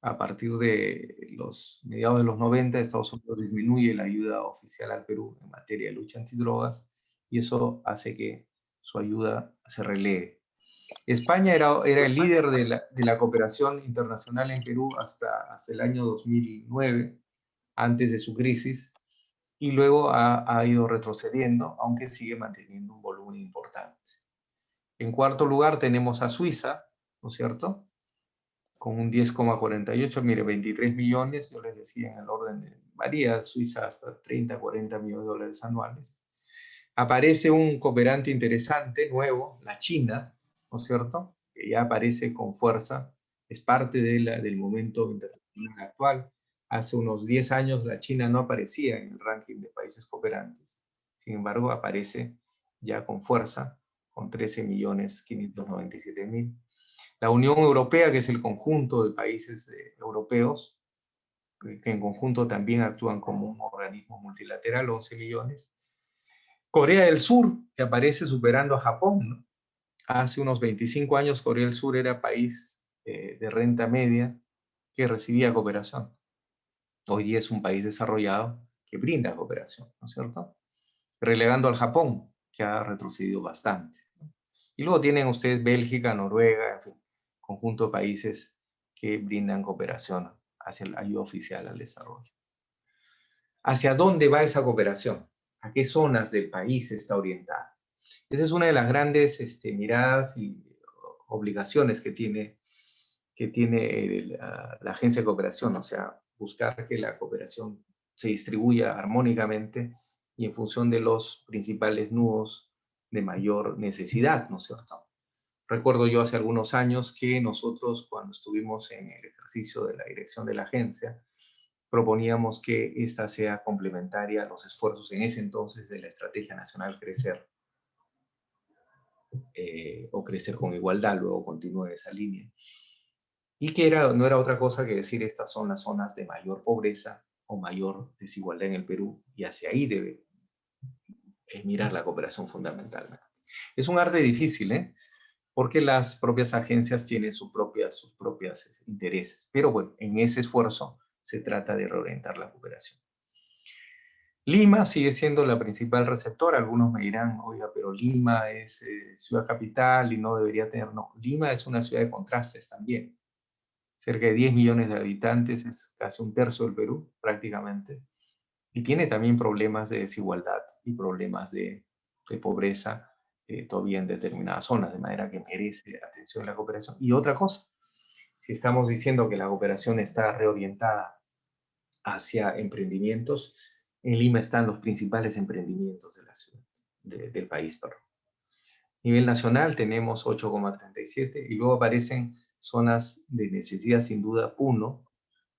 a partir de los mediados de los 90, Estados Unidos disminuye la ayuda oficial al Perú en materia de lucha antidrogas, y eso hace que su ayuda se relegue. España era el líder de la cooperación internacional en Perú hasta el año 2009, antes de su crisis, y luego ha ido retrocediendo, aunque sigue manteniendo un volumen importante. En cuarto lugar tenemos a Suiza, ¿no es cierto?, con un 10,48, mire, 23 millones, yo les decía en el orden de, varía Suiza hasta 30, 40 millones de dólares anuales. Aparece un cooperante interesante, nuevo, la China, ¿no es cierto?, que ya aparece con fuerza, es parte del momento internacional actual. Hace unos 10 años la China no aparecía en el ranking de países cooperantes, sin embargo aparece ya con fuerza, con 13.597.000. La Unión Europea, que es el conjunto de países europeos, que en conjunto también actúan como un organismo multilateral, 11 millones. Corea del Sur, que aparece superando a Japón, ¿no? Hace unos 25 años Corea del Sur era país de renta media que recibía cooperación. Hoy día es un país desarrollado que brinda cooperación, ¿no es cierto?, relegando al Japón, que ha retrocedido bastante, ¿no? Y luego tienen ustedes Bélgica, Noruega, en fin, conjunto de países que brindan cooperación hacia la ayuda oficial al desarrollo. ¿Hacia dónde va esa cooperación? ¿A qué zonas del país está orientada? Esa es una de las grandes miradas y obligaciones que tiene la Agencia de Cooperación, o sea, buscar que la cooperación se distribuya armónicamente y en función de los principales nudos de mayor necesidad, ¿no es cierto? Recuerdo yo hace algunos años que nosotros, cuando estuvimos en el ejercicio de la dirección de la agencia, proponíamos que esta sea complementaria a los esfuerzos en ese entonces de la Estrategia Nacional Crecer, o Crecer con Igualdad, luego continúa esa línea. Y que no era otra cosa que decir, estas son las zonas de mayor pobreza o mayor desigualdad en el Perú, y hacia ahí debe mirar la cooperación fundamentalmente. Es un arte difícil, porque las propias agencias tienen sus propios intereses. Pero bueno, en ese esfuerzo se trata de reorientar la cooperación. Lima sigue siendo la principal receptora. Algunos me dirán, oiga, pero Lima es ciudad capital y no debería tener. No, Lima es una ciudad de contrastes también. Cerca de 10 millones de habitantes, es casi un tercio del Perú, prácticamente. Y tiene también problemas de desigualdad y problemas de pobreza todavía en determinadas zonas, de manera que merece atención la cooperación. Y otra cosa, si estamos diciendo que la cooperación está reorientada hacia emprendimientos, en Lima están los principales emprendimientos de la ciudad, del país, perdón. A nivel nacional tenemos 8,37 y luego aparecen zonas de necesidad, sin duda, Puno,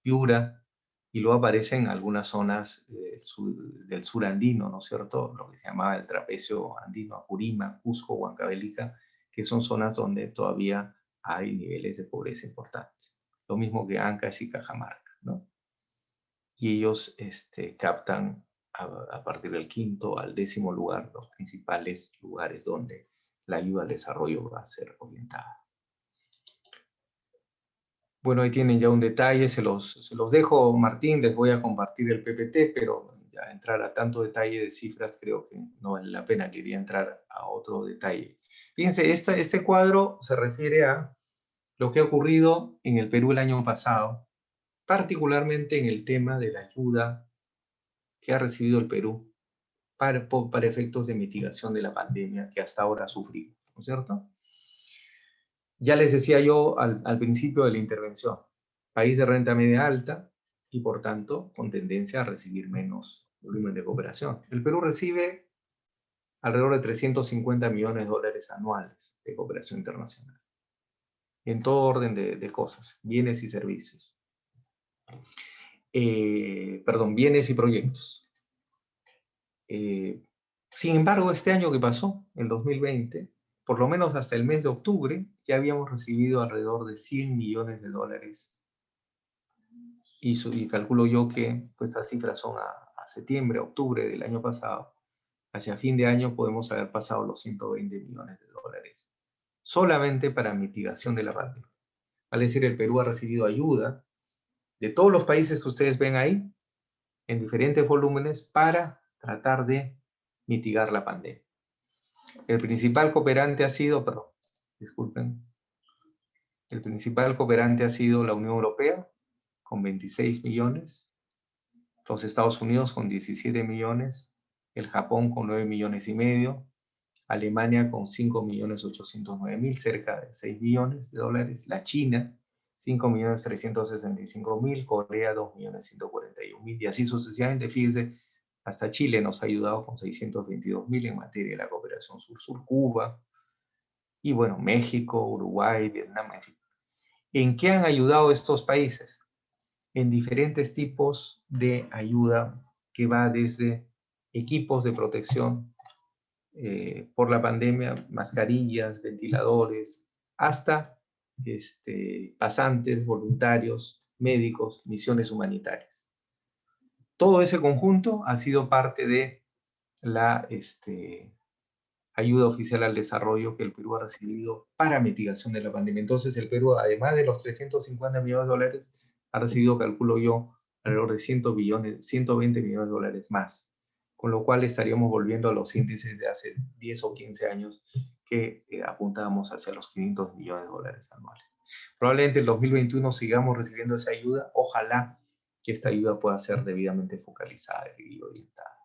Piura, y luego aparecen algunas zonas del sur andino, ¿no es cierto?, lo que se llamaba el trapecio andino, Apurímac, Cusco, Huancavelica, que son zonas donde todavía hay niveles de pobreza importantes. Lo mismo que Ancash y Cajamarca, ¿no? Y ellos captan a partir del 5º al 10º lugar los principales lugares donde la ayuda al desarrollo va a ser orientada. Bueno, ahí tienen ya un detalle, se los dejo, Martín, les voy a compartir el PPT, pero ya entrar a tanto detalle de cifras creo que no vale la pena, quería entrar a otro detalle. Fíjense, este cuadro se refiere a lo que ha ocurrido en el Perú el año pasado, particularmente en el tema de la ayuda que ha recibido el Perú para efectos de mitigación de la pandemia que hasta ahora ha sufrido, ¿no es cierto? Ya les decía yo al principio de la intervención, país de renta media alta y por tanto con tendencia a recibir menos volumen de cooperación. El Perú recibe alrededor de 350 millones de dólares anuales de cooperación internacional, en todo orden de cosas, bienes y servicios. Bienes y proyectos. Sin embargo, este año que pasó, el 2020, por lo menos hasta el mes de octubre, ya habíamos recibido alrededor de 100 millones de dólares. Y calculo yo que pues, estas cifras son a septiembre, octubre del año pasado. Hacia fin de año podemos haber pasado los 120 millones de dólares, solamente para mitigación de la pandemia. Vale decir, el Perú ha recibido ayuda de todos los países que ustedes ven ahí, en diferentes volúmenes, para tratar de mitigar la pandemia. El principal cooperante ha sido, perdón, disculpen, el principal cooperante ha sido la Unión Europea, con 26 millones, los Estados Unidos con 17 millones, el Japón con 9 millones y medio, Alemania con 5.809.000, cerca de 6 millones de dólares, la China 5.365.000, Corea 2.141.000 y así sucesivamente. Fíjense, hasta Chile nos ha ayudado con 622.000 en materia de la cooperación sur-sur, Cuba, y bueno, México, Uruguay, Vietnam, en fin. ¿En qué han ayudado estos países? En diferentes tipos de ayuda que va desde equipos de protección por la pandemia, mascarillas, ventiladores, hasta pasantes, voluntarios, médicos, misiones humanitarias. Todo ese conjunto ha sido parte de la ayuda oficial al desarrollo que el Perú ha recibido para mitigación de la pandemia. Entonces el Perú, además de los 350 millones de dólares, ha recibido, calculo yo, alrededor de 120 millones de dólares más, con lo cual estaríamos volviendo a los índices de hace 10 o 15 años que apuntábamos hacia los 500 millones de dólares anuales. Probablemente en 2021 sigamos recibiendo esa ayuda. Ojalá que esta ayuda pueda ser debidamente focalizada y orientada.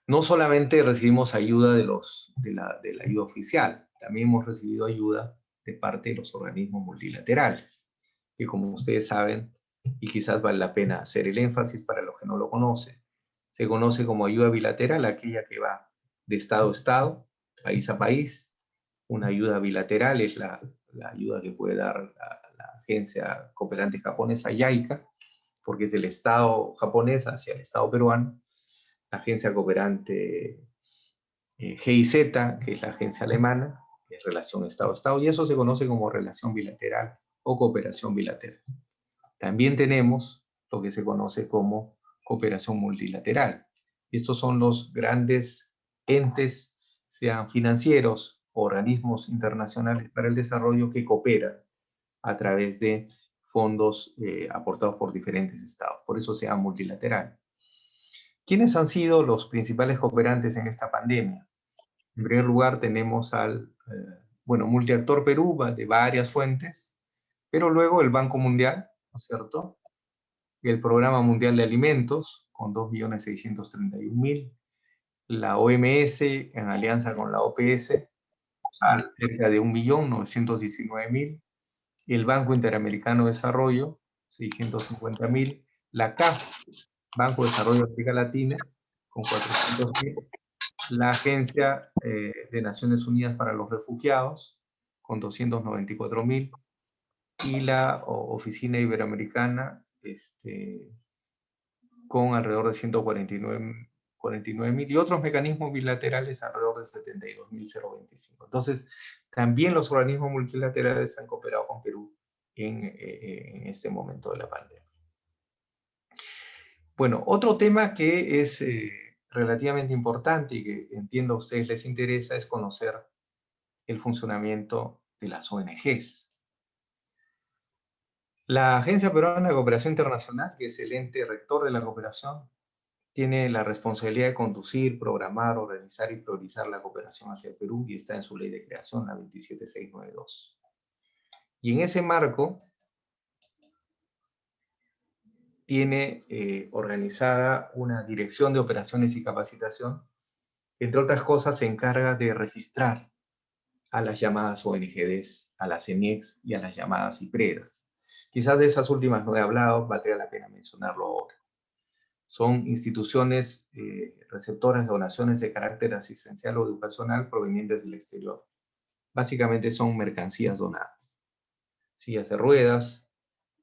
No solamente recibimos ayuda de la ayuda oficial, también hemos recibido ayuda de parte de los organismos multilaterales, que como ustedes saben, y quizás vale la pena hacer el énfasis para los que no lo conocen, se conoce como ayuda bilateral aquella que va de Estado a Estado, país a país. Una ayuda bilateral es la ayuda que puede dar la agencia cooperante japonesa JICA, porque es del Estado japonés hacia el Estado peruano. La agencia cooperante GIZ, que es la agencia alemana, que es relación Estado-Estado, y eso se conoce como relación bilateral o cooperación bilateral. También tenemos lo que se conoce como cooperación multilateral. Estos son los grandes entes, sean financieros o organismos internacionales para el desarrollo, que cooperan a través de fondos aportados por diferentes estados. Por eso se llama multilateral. ¿Quiénes han sido los principales cooperantes en esta pandemia? En primer lugar tenemos al Multiactor Perú, de varias fuentes, pero luego el Banco Mundial, ¿no es cierto? El Programa Mundial de Alimentos, con 2.631.000, la OMS, en alianza con la OPS, cerca de 1.919.000, el Banco Interamericano de Desarrollo, 650.000, la CAF, Banco de Desarrollo de América Latina, con 400.000, la Agencia de Naciones Unidas para los Refugiados, con 294.000, y la Oficina Iberoamericana, con alrededor de 149.000, y otros mecanismos bilaterales alrededor de 72.025. Entonces, también los organismos multilaterales han cooperado con Perú en este momento de la pandemia. Bueno, otro tema que es relativamente importante y que entiendo a ustedes les interesa es conocer el funcionamiento de las ONGs. La Agencia Peruana de Cooperación Internacional, que es el ente rector de la cooperación, tiene la responsabilidad de conducir, programar, organizar y priorizar la cooperación hacia el Perú, y está en su ley de creación, la 27692. Y en ese marco tiene organizada una dirección de operaciones y capacitación. Entre otras cosas, se encarga de registrar a las llamadas ONGs, a las ENIECs y a las llamadas IPREDAS. Quizás de esas últimas no he hablado, valdría la pena mencionarlo ahora. Son instituciones receptoras de donaciones de carácter asistencial o educacional provenientes del exterior. Básicamente son mercancías donadas. Sillas de ruedas,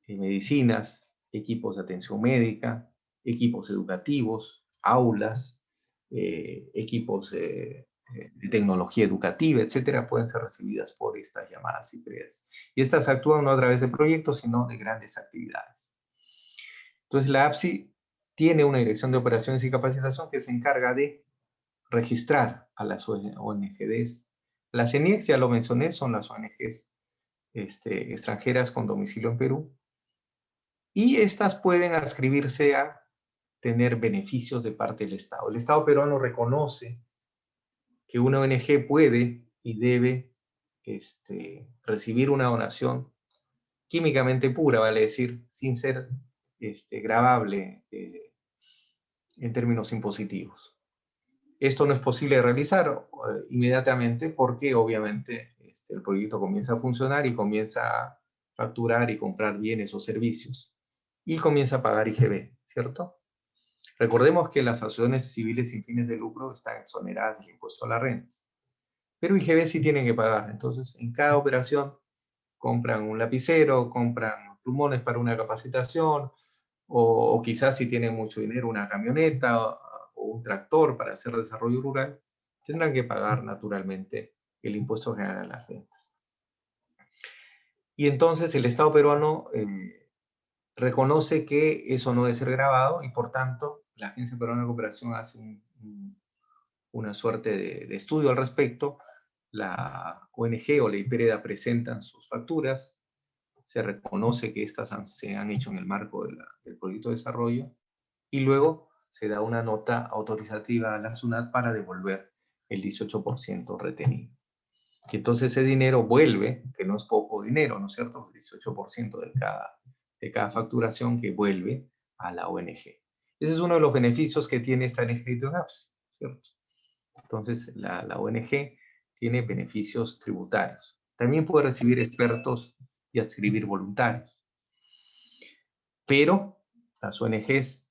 medicinas, equipos de atención médica, equipos educativos, aulas, equipos de tecnología educativa, etcétera, pueden ser recibidas por estas llamadas IPREDAS. Y estas actúan no a través de proyectos, sino de grandes actividades. Entonces, la APSI tiene una dirección de operaciones y capacitación que se encarga de registrar a las ONGs. Las ENIECs, ya lo mencioné, son las ONGs extranjeras con domicilio en Perú. y estas pueden adscribirse a tener beneficios de parte del Estado. El Estado peruano reconoce que una ONG puede y debe recibir una donación químicamente pura, vale decir, sin ser gravable en términos impositivos. Esto no es posible de realizar inmediatamente porque obviamente el proyecto comienza a funcionar y comienza a facturar y comprar bienes o servicios y comienza a pagar IGB, ¿cierto? Recordemos que las asociaciones civiles sin fines de lucro están exoneradas del impuesto a la renta, pero IGB sí tienen que pagar. Entonces, en cada operación compran un lapicero, compran plumones para una capacitación, o quizás si tienen mucho dinero, una camioneta o un tractor para hacer desarrollo rural, tendrán que pagar naturalmente el impuesto general a las rentas. Y entonces el Estado peruano reconoce que eso no debe ser grabado y por tanto la Agencia Peruana de Cooperación hace una suerte de estudio al respecto. La ONG o la IPREDA presentan sus facturas, se reconoce que estas se han hecho en el marco del proyecto de desarrollo y luego se da una nota autorizativa a la SUNAT para devolver el 18% retenido. Y entonces ese dinero vuelve, que no es poco dinero, ¿no es cierto? El 18% de cada facturación que vuelve a la ONG. Ese es uno de los beneficios que tiene estar inscrito en APSI, ¿cierto? Entonces la ONG tiene beneficios tributarios. También puede recibir expertos y adscribir voluntarios. Pero las ONGs,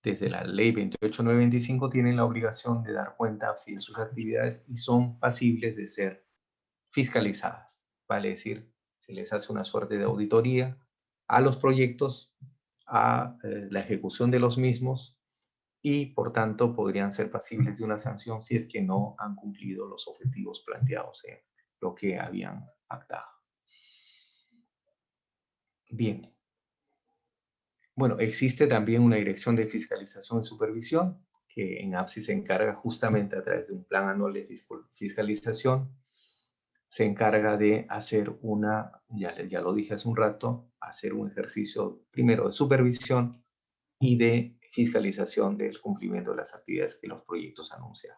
desde la ley 28925, tienen la obligación de dar cuenta de sus actividades y son pasibles de ser fiscalizadas. Vale decir, se les hace una suerte de auditoría a los proyectos, a la ejecución de los mismos y, por tanto, podrían ser pasibles de una sanción si es que no han cumplido los objetivos planteados en lo que habían pactado. Bien. Bueno, existe también una dirección de fiscalización y supervisión que en APSI se encarga justamente a través de un plan anual de fiscalización. Se encarga de hacer ya lo dije hace un rato, hacer un ejercicio primero de supervisión y de fiscalización del cumplimiento de las actividades que los proyectos anuncian.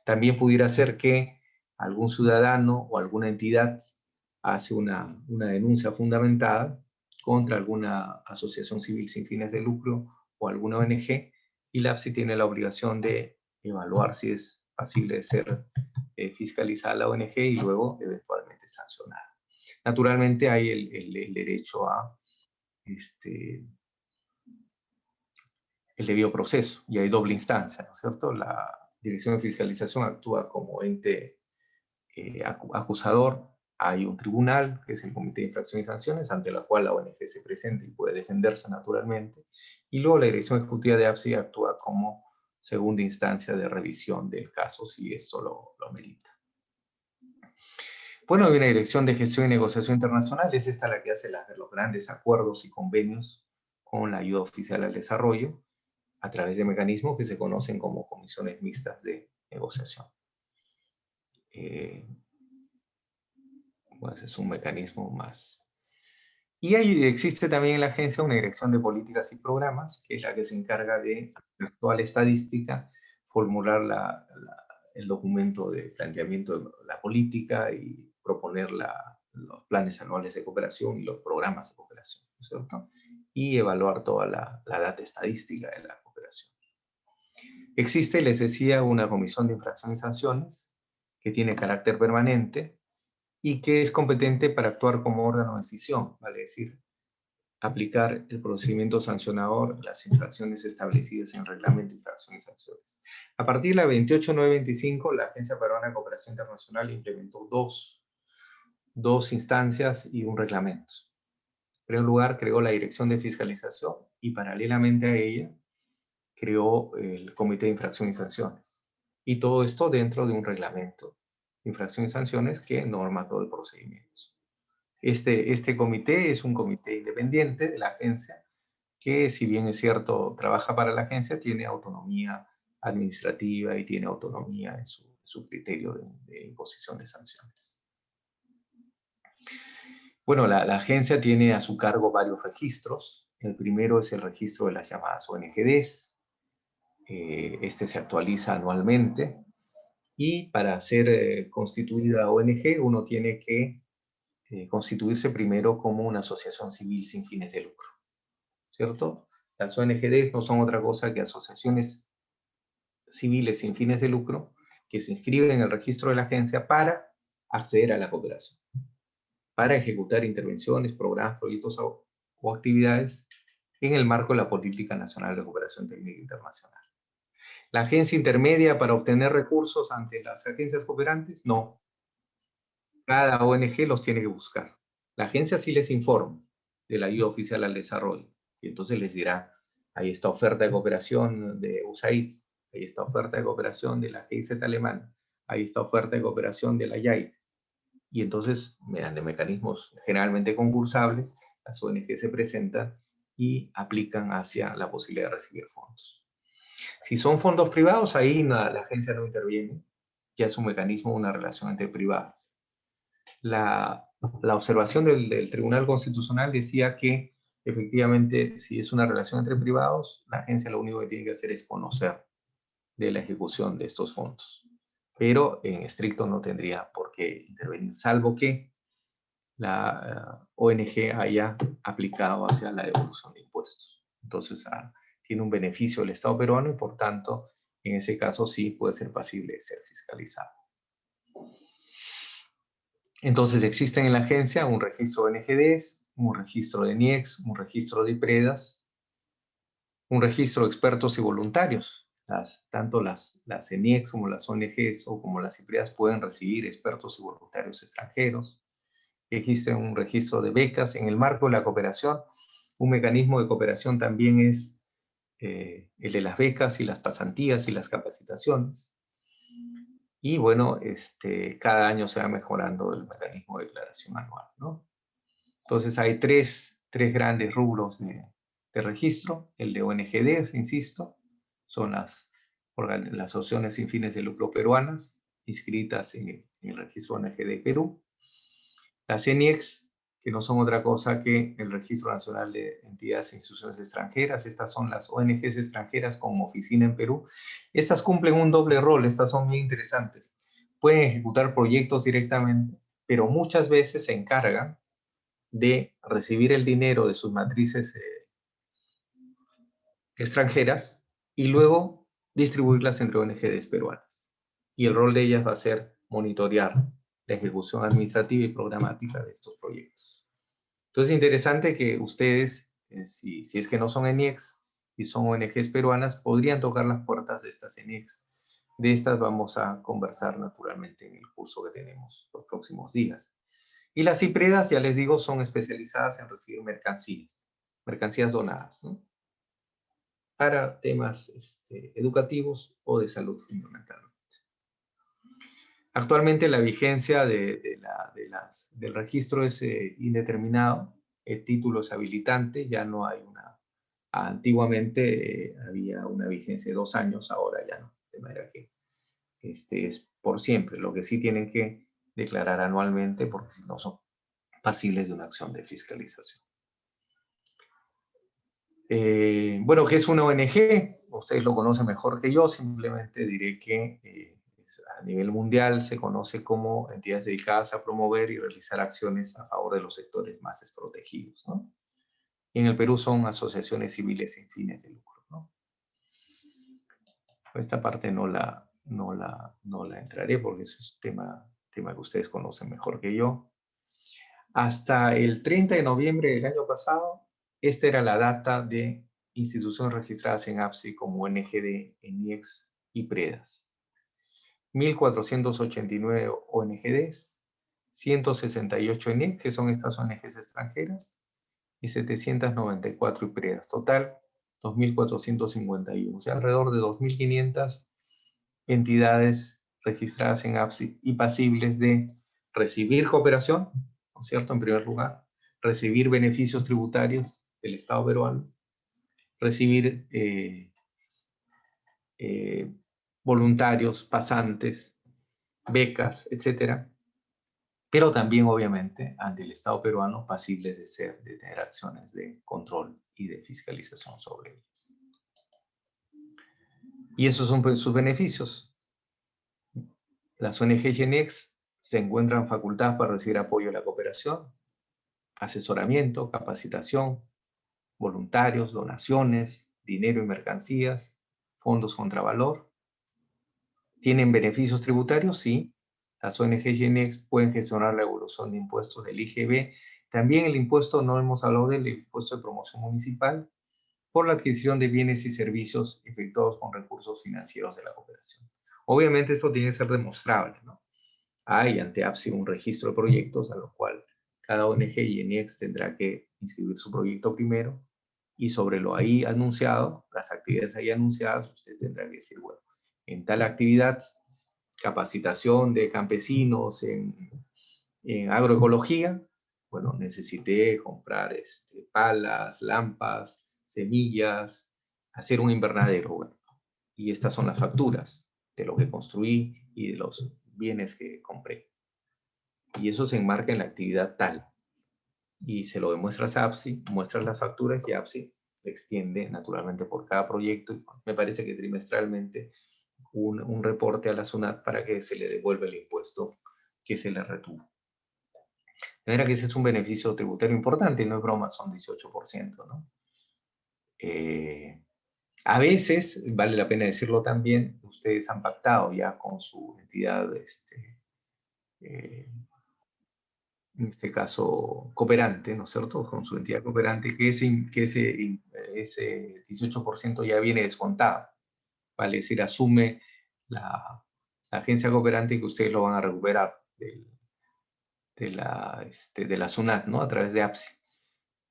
También pudiera ser que algún ciudadano o alguna entidad hace una denuncia fundamentada contra alguna asociación civil sin fines de lucro o alguna ONG, y la APSI tiene la obligación de evaluar si es posible ser fiscalizada la ONG y luego eventualmente sancionada. Naturalmente hay el derecho a el debido proceso y hay doble instancia, ¿no es cierto? La Dirección de Fiscalización actúa como ente acusador. Hay un tribunal, que es el Comité de Infracción y Sanciones, ante la cual la ONG se presenta y puede defenderse naturalmente. Y luego la Dirección Ejecutiva de APSI actúa como segunda instancia de revisión del caso, si esto lo merita. Bueno, hay una Dirección de Gestión y Negociación Internacional, es esta la que hace los grandes acuerdos y convenios con la ayuda oficial al desarrollo, a través de mecanismos que se conocen como comisiones mixtas de negociación. Pues es un mecanismo más. Y ahí existe también en la agencia una dirección de políticas y programas, que es la que se encarga de actual estadística, formular el documento de planteamiento de la política y proponer los planes anuales de cooperación y los programas de cooperación, ¿no es cierto? Y evaluar toda la data estadística de la cooperación. Existe, les decía, una comisión de infracción y sanciones que tiene carácter permanente y que es competente para actuar como órgano de decisión, vale decir, aplicar el procedimiento sancionador, las infracciones establecidas en el reglamento de infracción y sanciones. A partir de la 28925, la Agencia Peruana de Cooperación Internacional implementó dos instancias y un reglamento. En primer lugar, creó la Dirección de Fiscalización y paralelamente a ella creó el Comité de Infracción y Sanciones. Y todo esto dentro de un reglamento de infracción y sanciones que norma todo el procedimiento. Este comité es un comité independiente de la agencia que, si bien es cierto, trabaja para la agencia, tiene autonomía administrativa y tiene autonomía en su criterio de imposición de sanciones. Bueno, la agencia tiene a su cargo varios registros El primero es el registro de las llamadas ONGDs. Este se actualiza anualmente. Y para ser constituida ONG, uno tiene que constituirse primero como una asociación civil sin fines de lucro, ¿cierto? Las ONGDs no son otra cosa que asociaciones civiles sin fines de lucro que se inscriben en el registro de la agencia para acceder a la cooperación, para ejecutar intervenciones, programas, proyectos o actividades en el marco de la Política Nacional de Cooperación Técnica Internacional. ¿La agencia intermedia para obtener recursos ante las agencias cooperantes? No. Cada ONG los tiene que buscar. La agencia sí les informa de la ayuda oficial al desarrollo. Y entonces les dirá, ahí está oferta de cooperación de USAID, ahí está oferta de cooperación de la GIZ alemana, ahí está oferta de cooperación de la YAIC. Y entonces, mediante mecanismos generalmente concursables, las ONG se presentan y aplican hacia la posibilidad de recibir fondos. Si son fondos privados, ahí la agencia no interviene, ya es un mecanismo, una relación entre privados. La observación del Tribunal Constitucional decía que efectivamente si es una relación entre privados, la agencia lo único que tiene que hacer es conocer de la ejecución de estos fondos. Pero en estricto no tendría por qué intervenir, salvo que la ONG haya aplicado hacia la devolución de impuestos. Entonces tiene un beneficio el Estado peruano y por tanto en ese caso sí puede ser pasible de ser fiscalizado. Entonces existen en la agencia un registro de ONGDs, un registro de NIEX, un registro de IPREDAS, un registro de expertos y voluntarios. Tanto las NIEX como las ONGs o como las IPREDAS pueden recibir expertos y voluntarios extranjeros. Existe un registro de becas. En el marco de la cooperación, un mecanismo de cooperación también es el de las becas y las pasantías y las capacitaciones. Y bueno, cada año se va mejorando el mecanismo de declaración anual, ¿no? Entonces hay tres grandes rubros de registro. El de ONGDs, insisto, son las asociaciones sin fines de lucro peruanas inscritas en el registro ONGD Perú. Las NIEX, que no son otra cosa que el Registro Nacional de Entidades e Instituciones Extranjeras. Estas son las ONGs extranjeras con oficina en Perú. Estas cumplen un doble rol, estas son muy interesantes. Pueden ejecutar proyectos directamente, pero muchas veces se encargan de recibir el dinero de sus matrices extranjeras y luego distribuirlas entre ONGs peruanas. Y el rol de ellas va a ser monitorear la ejecución administrativa y programática de estos proyectos. Entonces es interesante que ustedes, si es que no son ENIEX y son ONGs peruanas, podrían tocar las puertas de estas ENIEX. De estas vamos a conversar naturalmente en el curso que tenemos los próximos días. Y las IPREDAS, ya les digo, son especializadas en recibir mercancías donadas, ¿no? Para temas educativos o de salud fundamentalmente. Actualmente la vigencia del registro es indeterminado, el título es habilitante, ya no hay una... Antiguamente había una vigencia de 2 años, ahora ya no, de manera que es por siempre. Lo que sí tienen que declarar anualmente porque si no son pasibles de una acción de fiscalización. Bueno, ¿qué es una ONG? Ustedes lo conocen mejor que yo, simplemente diré que a nivel mundial se conoce como entidades dedicadas a promover y realizar acciones a favor de los sectores más desprotegidos, ¿no? Y en el Perú son asociaciones civiles sin fines de lucro, ¿no? Esta parte no la entraré porque es un tema que ustedes conocen mejor que yo. Hasta el 30 de noviembre del año pasado, esta era la data de instituciones registradas en APSI como ONGD, ENIEX y PREDAS. 1.489 ONGDs, 168 ENIEX, que son estas ONGs extranjeras, y 794 IPREDAS. Total, 2.451, o sea, alrededor de 2.500 entidades registradas en APSI y pasibles de recibir cooperación, ¿no es cierto?, en primer lugar, recibir beneficios tributarios del Estado peruano, recibir voluntarios, pasantes, becas, etcétera, pero también, obviamente, ante el Estado peruano, pasibles de tener acciones de control y de fiscalización sobre ellas. Y esos son pues, sus beneficios. Las ONG GENEX se encuentran facultadas para recibir apoyo a la cooperación, asesoramiento, capacitación, voluntarios, donaciones, dinero y mercancías, fondos contra valor. ¿Tienen beneficios tributarios? Sí. Las ONG GENEX pueden gestionar la evolución de impuestos del IGB. También el impuesto, no hemos hablado del impuesto de promoción municipal, por la adquisición de bienes y servicios efectuados con recursos financieros de la cooperación. Obviamente esto tiene que ser demostrable, ¿no? Hay ante APSI un registro de proyectos a lo cual cada ONG y GENEX tendrá que inscribir su proyecto primero y sobre lo ahí anunciado, las actividades ahí anunciadas, usted tendrá que decir, bueno, en tal actividad, capacitación de campesinos en agroecología, bueno, necesité comprar palas, lampas, semillas, hacer un invernadero, bueno, y estas son las facturas de lo que construí y de los bienes que compré. Y eso se enmarca en la actividad tal. Y se lo demuestras a APSI, muestras las facturas y APSI le extiende naturalmente por cada proyecto. Y me parece que trimestralmente un reporte a la SUNAT para que se le devuelva el impuesto que se le retuvo. De manera que ese es un beneficio tributario importante, no es broma, son 18%, ¿no? A veces, vale la pena decirlo también, ustedes han pactado ya con su entidad, en este caso, cooperante, ¿no es cierto? Con su entidad cooperante, que ese 18% ya viene descontado, vale decir, asume la agencia cooperante que ustedes lo van a recuperar de la SUNAT, ¿no? A través de APSI.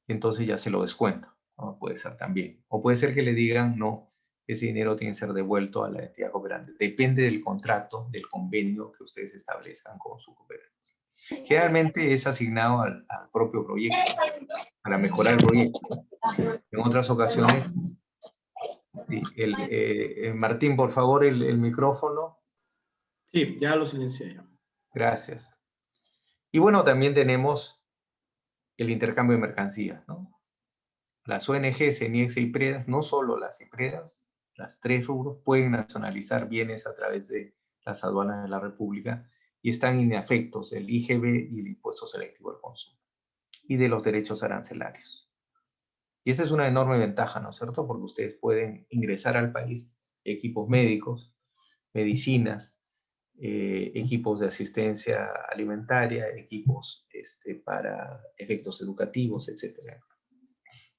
Entonces ya se lo descuenta, ¿no? Puede ser también. O puede ser que le digan, no, ese dinero tiene que ser devuelto a la entidad cooperante. Depende del contrato, del convenio que ustedes establezcan con su cooperante. Generalmente es asignado al propio proyecto, para mejorar el proyecto. En otras ocasiones, sí, Martín, por favor, el micrófono. Sí, ya lo silencié. Gracias. Y bueno, también tenemos el intercambio de mercancías, ¿no? Las ONGs, CENIEX e IPREDAS, no solo las IPREDAS, las tres rubros pueden nacionalizar bienes a través de las aduanas de la República y están inafectos del IGB y el impuesto selectivo al consumo y de los derechos arancelarios. Y esa es una enorme ventaja, ¿no es cierto? Porque ustedes pueden ingresar al país equipos médicos, medicinas, equipos de asistencia alimentaria, equipos para efectos educativos, etc.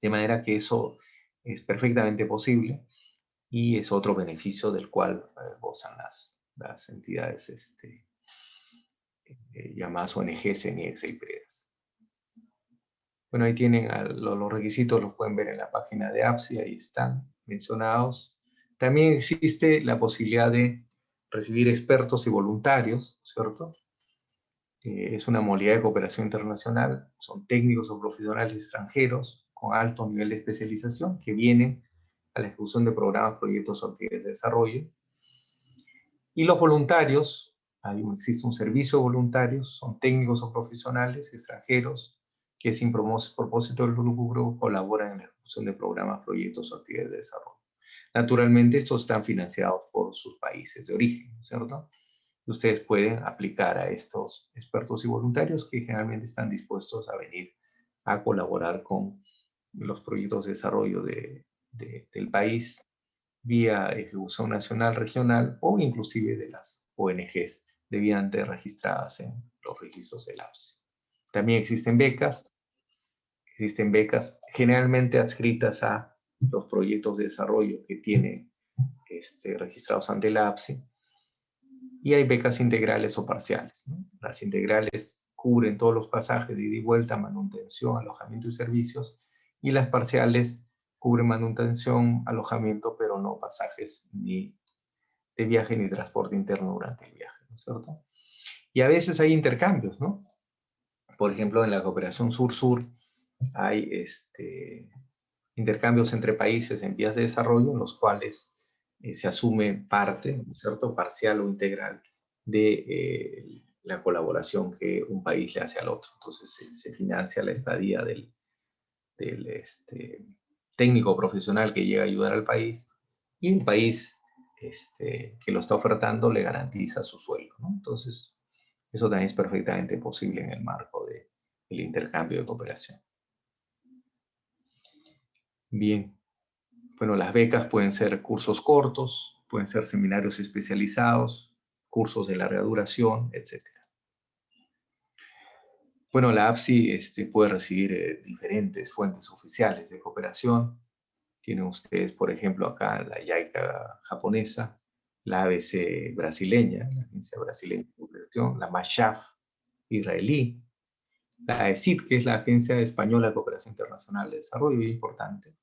De manera que eso es perfectamente posible y es otro beneficio del cual gozan las entidades llamadas ONGs, CENIEX e IPREDAS. Bueno, ahí tienen los requisitos, los pueden ver en la página de APSI, ahí están mencionados. También existe la posibilidad de recibir expertos y voluntarios, ¿cierto? Es una modalidad de cooperación internacional, son técnicos o profesionales extranjeros con alto nivel de especialización que vienen a la ejecución de programas, proyectos o actividades de desarrollo. Y los voluntarios, existe un servicio de voluntarios, son técnicos o profesionales extranjeros que sin propósito del lucro colaboran en la ejecución de programas, proyectos o actividades de desarrollo. Naturalmente, estos están financiados por sus países de origen, ¿cierto? Ustedes pueden aplicar a estos expertos y voluntarios que generalmente están dispuestos a venir a colaborar con los proyectos de desarrollo del país vía ejecución nacional, regional o inclusive de las ONGs debidamente registradas en los registros del APSI. También existen becas generalmente adscritas a los proyectos de desarrollo que tienen registrados ante el APSI. Y hay becas integrales o parciales, ¿no? Las integrales cubren todos los pasajes de ida y vuelta, manutención, alojamiento y servicios, y las parciales cubren manutención, alojamiento, pero no pasajes ni de viaje ni transporte interno durante el viaje, ¿no es cierto? Y a veces hay intercambios, ¿no? Por ejemplo, en la cooperación sur-sur hay intercambios entre países en vías de desarrollo en los cuales se asume parte, ¿no es cierto?, parcial o integral de la colaboración que un país le hace al otro. Entonces se financia la estadía del técnico profesional que llega a ayudar al país, y un país que lo está ofertando le garantiza su sueldo, ¿no? Entonces, eso también es perfectamente posible en el marco del intercambio de cooperación. Bien, bueno, las becas pueden ser cursos cortos, pueden ser seminarios especializados, cursos de larga duración, etc. Bueno, la APSI puede recibir diferentes fuentes oficiales de cooperación. Tienen ustedes, por ejemplo, acá la JICA japonesa, la ABC brasileña, la Agencia Brasileña de Cooperación, la MASHAF israelí, la ESID, que es la Agencia Española de Cooperación Internacional de Desarrollo, muy importante.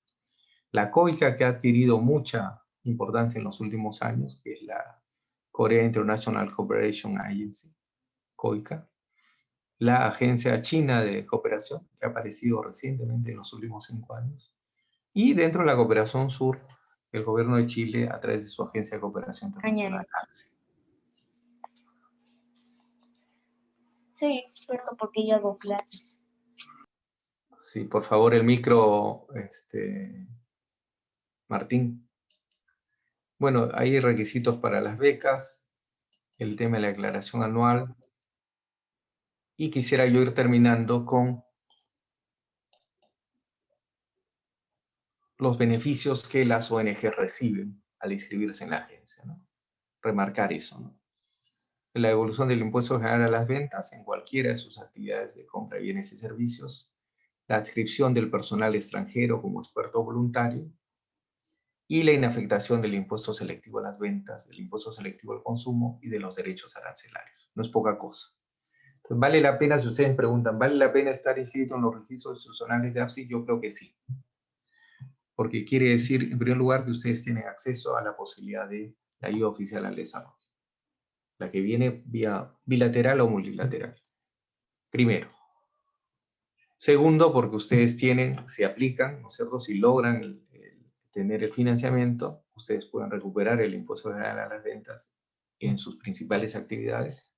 La COICA, que ha adquirido mucha importancia en los últimos años, que es la Korea International Cooperation Agency, COICA. La Agencia China de Cooperación, que ha aparecido recientemente en los últimos 5 años. Y dentro de la cooperación sur, el gobierno de Chile, a través de su Agencia de Cooperación Internacional, ACSI. Soy experto porque yo hago clases. Sí, por favor, el micro, Martín. Bueno, hay requisitos para las becas, el tema de la declaración anual, y quisiera yo ir terminando con los beneficios que las ONG reciben al inscribirse en la agencia, ¿no? Remarcar eso, ¿no? La evolución del impuesto general a las ventas en cualquiera de sus actividades de compra de bienes y servicios, la adscripción del personal extranjero como experto voluntario y la inafectación del impuesto selectivo a las ventas, del impuesto selectivo al consumo y de los derechos arancelarios. No es poca cosa. Entonces, ¿vale la pena, si ustedes preguntan, ¿vale la pena estar inscrito en los registros institucionales de APSI? Yo creo que sí. Porque quiere decir, en primer lugar, que ustedes tienen acceso a la posibilidad de la ayuda oficial al desarrollo, la que viene vía bilateral o multilateral. Primero. Segundo, porque ustedes tienen, si aplican, ¿no es cierto? Si logran tener el financiamiento, ustedes pueden recuperar el impuesto general a las ventas en sus principales actividades,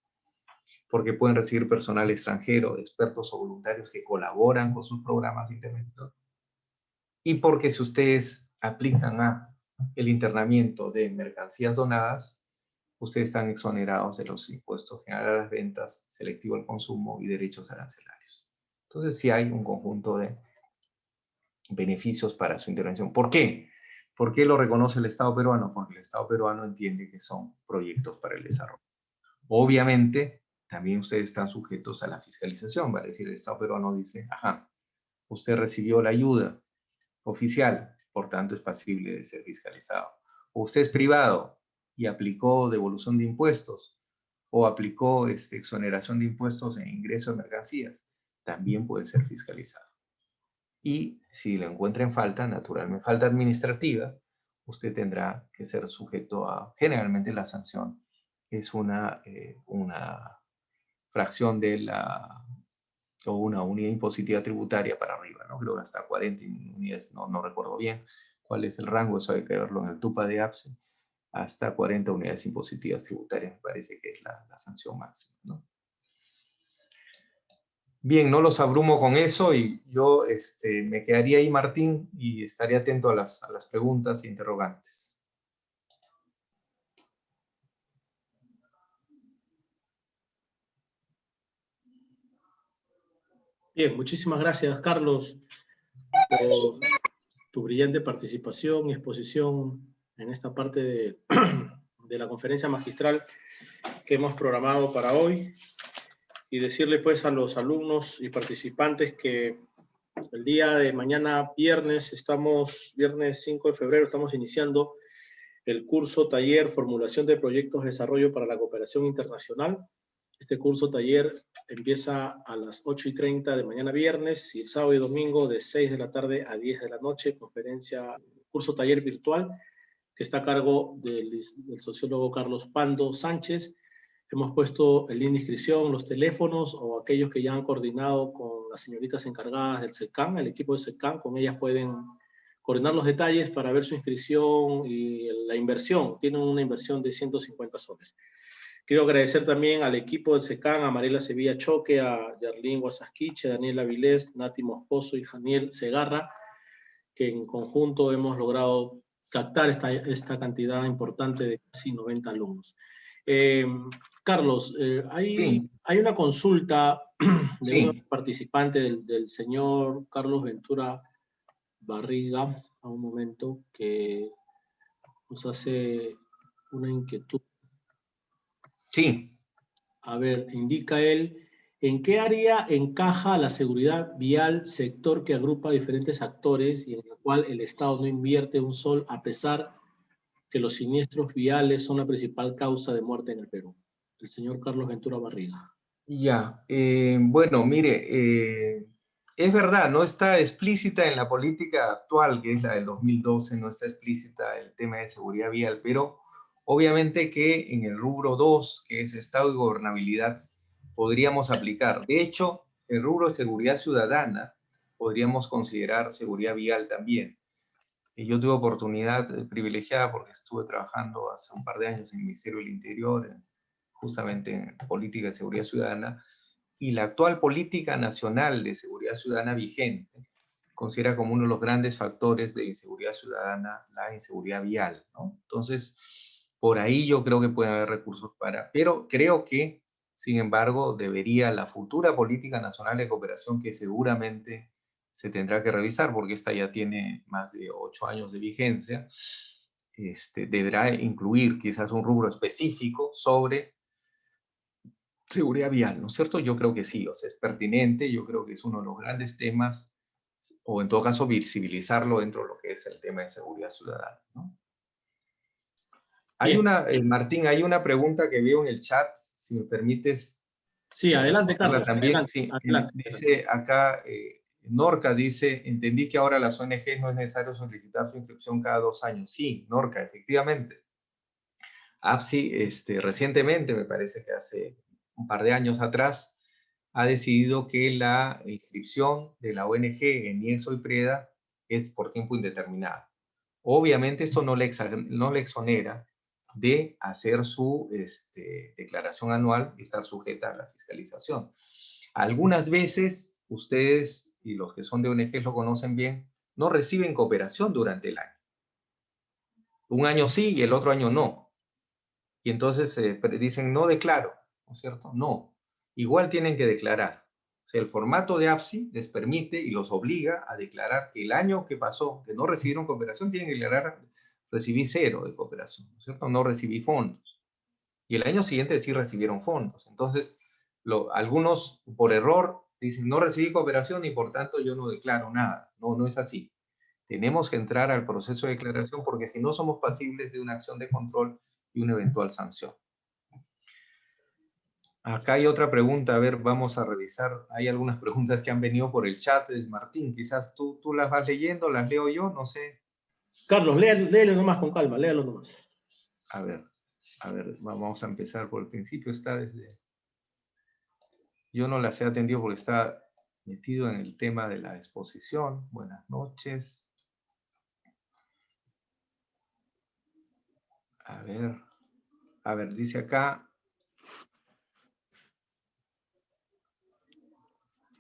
porque pueden recibir personal extranjero, expertos o voluntarios que colaboran con sus programas de intervención, y porque si ustedes aplican a el internamiento de mercancías donadas, ustedes están exonerados de los impuestos generales a las ventas, selectivo al consumo y derechos arancelarios. Entonces sí hay un conjunto de beneficios para su intervención. ¿Por qué? ¿Por qué lo reconoce el Estado peruano? Porque el Estado peruano entiende que son proyectos para el desarrollo. Obviamente, también ustedes están sujetos a la fiscalización, vale decir, el Estado peruano dice, ajá, usted recibió la ayuda oficial, por tanto es pasible de ser fiscalizado. O usted es privado y aplicó devolución de impuestos, o aplicó exoneración de impuestos en ingreso de mercancías, también puede ser fiscalizado. Y si lo encuentra en falta, naturalmente, falta administrativa, usted tendrá que ser sujeto a, generalmente la sanción es una fracción de o una unidad impositiva tributaria para arriba, ¿no? Creo que hasta 40 unidades, no recuerdo bien cuál es el rango, eso hay que verlo en el TUPA de APSI, hasta 40 unidades impositivas tributarias, me parece que es la sanción máxima, ¿no? Bien, no los abrumo con eso y yo me quedaría ahí, Martín, y estaría atento a las preguntas e interrogantes. Bien, muchísimas gracias, Carlos, por tu brillante participación y exposición en esta parte de la conferencia magistral que hemos programado para hoy. Y decirle pues a los alumnos y participantes que el día de mañana, viernes 5 de febrero, estamos iniciando el curso taller Formulación de Proyectos de Desarrollo para la Cooperación Internacional. Este curso taller empieza a las 8:30 de mañana viernes y el sábado y domingo de 6 de la tarde a 10 de la noche, curso taller virtual que está a cargo del sociólogo Carlos Pando Sánchez. Hemos puesto el link de inscripción, los teléfonos o aquellos que ya han coordinado con las señoritas encargadas del SECAM, el equipo de SECAM, con ellas pueden coordinar los detalles para ver su inscripción y la inversión. Tienen una inversión de 150 soles. Quiero agradecer también al equipo del SECAN, a Mariela Sevilla Choque, a Yarlín Guasasquiche, Daniel Avilés, Nati Moscoso y Janiel Segarra, que en conjunto hemos logrado captar esta cantidad importante de casi 90 alumnos. Carlos, Sí, hay una consulta de un sí. participante del señor Carlos Ventura Barriga, a un momento, que nos hace una inquietud. Sí, A ver, indica él, ¿en qué área encaja la seguridad vial, sector que agrupa diferentes actores y en el cual el Estado no invierte un sol a pesar que los siniestros viales son la principal causa de muerte en el Perú? El señor Carlos Ventura Barriga. ya. Bueno, mire, es verdad, no está explícita en la política actual, que es la del 2012, no está explícita el tema de seguridad vial, pero obviamente que en el rubro 2, que es Estado y gobernabilidad, podríamos aplicar. De hecho, el rubro de seguridad ciudadana podríamos considerar seguridad vial también. Y yo tuve oportunidad privilegiada porque estuve trabajando hace un par de años en el Ministerio del Interior, justamente en política de seguridad ciudadana, y la actual política nacional de seguridad ciudadana vigente considera como uno de los grandes factores de inseguridad ciudadana la inseguridad vial, ¿no? Entonces, por ahí yo creo que puede haber recursos para, pero creo que, sin embargo, debería la futura política nacional de cooperación, que seguramente se tendrá que revisar porque esta ya tiene más de 8 años de vigencia, deberá incluir quizás un rubro específico sobre seguridad vial, ¿no es cierto? Yo creo que sí, o sea, es pertinente, yo creo que es uno de los grandes temas, o en todo caso visibilizarlo dentro de lo que es el tema de seguridad ciudadana, ¿no? Hay Bien, una, Martín, hay una pregunta que veo en el chat, si me permites sí, adelante, responderla Carlos, también. adelante, Sí, adelante, adelante. dice acá, Norca dice, entendí que ahora las ONGs no es necesario solicitar su inscripción cada 2 años. Sí, Norca, efectivamente. APSI, recientemente, me parece que hace un par de años atrás, ha decidido que la inscripción de la ONG en IESO y PREDA es por tiempo indeterminado. Obviamente esto no le exonera de hacer su declaración anual y estar sujeta a la fiscalización. Algunas veces, ustedes y los que son de ONGs lo conocen bien, no reciben cooperación durante el año. Un año sí y el otro año no. Y entonces dicen, no declaro, ¿no es cierto? No, igual tienen que declarar. O sea, el formato de APSI les permite y los obliga a declarar que el año que pasó, que no recibieron cooperación, tienen que declarar, recibí 0 de cooperación, ¿no es cierto? No recibí fondos. Y el año siguiente sí recibieron fondos. Entonces, algunos por error dicen, no recibí cooperación y por tanto yo no declaro nada. No, no es así. Tenemos que entrar al proceso de declaración porque si no somos pasibles de una acción de control y una eventual sanción. Acá hay otra pregunta, a ver, vamos a revisar. Hay algunas preguntas que han venido por el chat, es Martín, quizás tú las vas leyendo, las leo yo, no sé. Carlos, léelo nomás con calma, léalo nomás. A ver, vamos a empezar por el principio, está desde... Yo no las he atendido porque está metido en el tema de la exposición. Buenas noches. A ver, dice acá,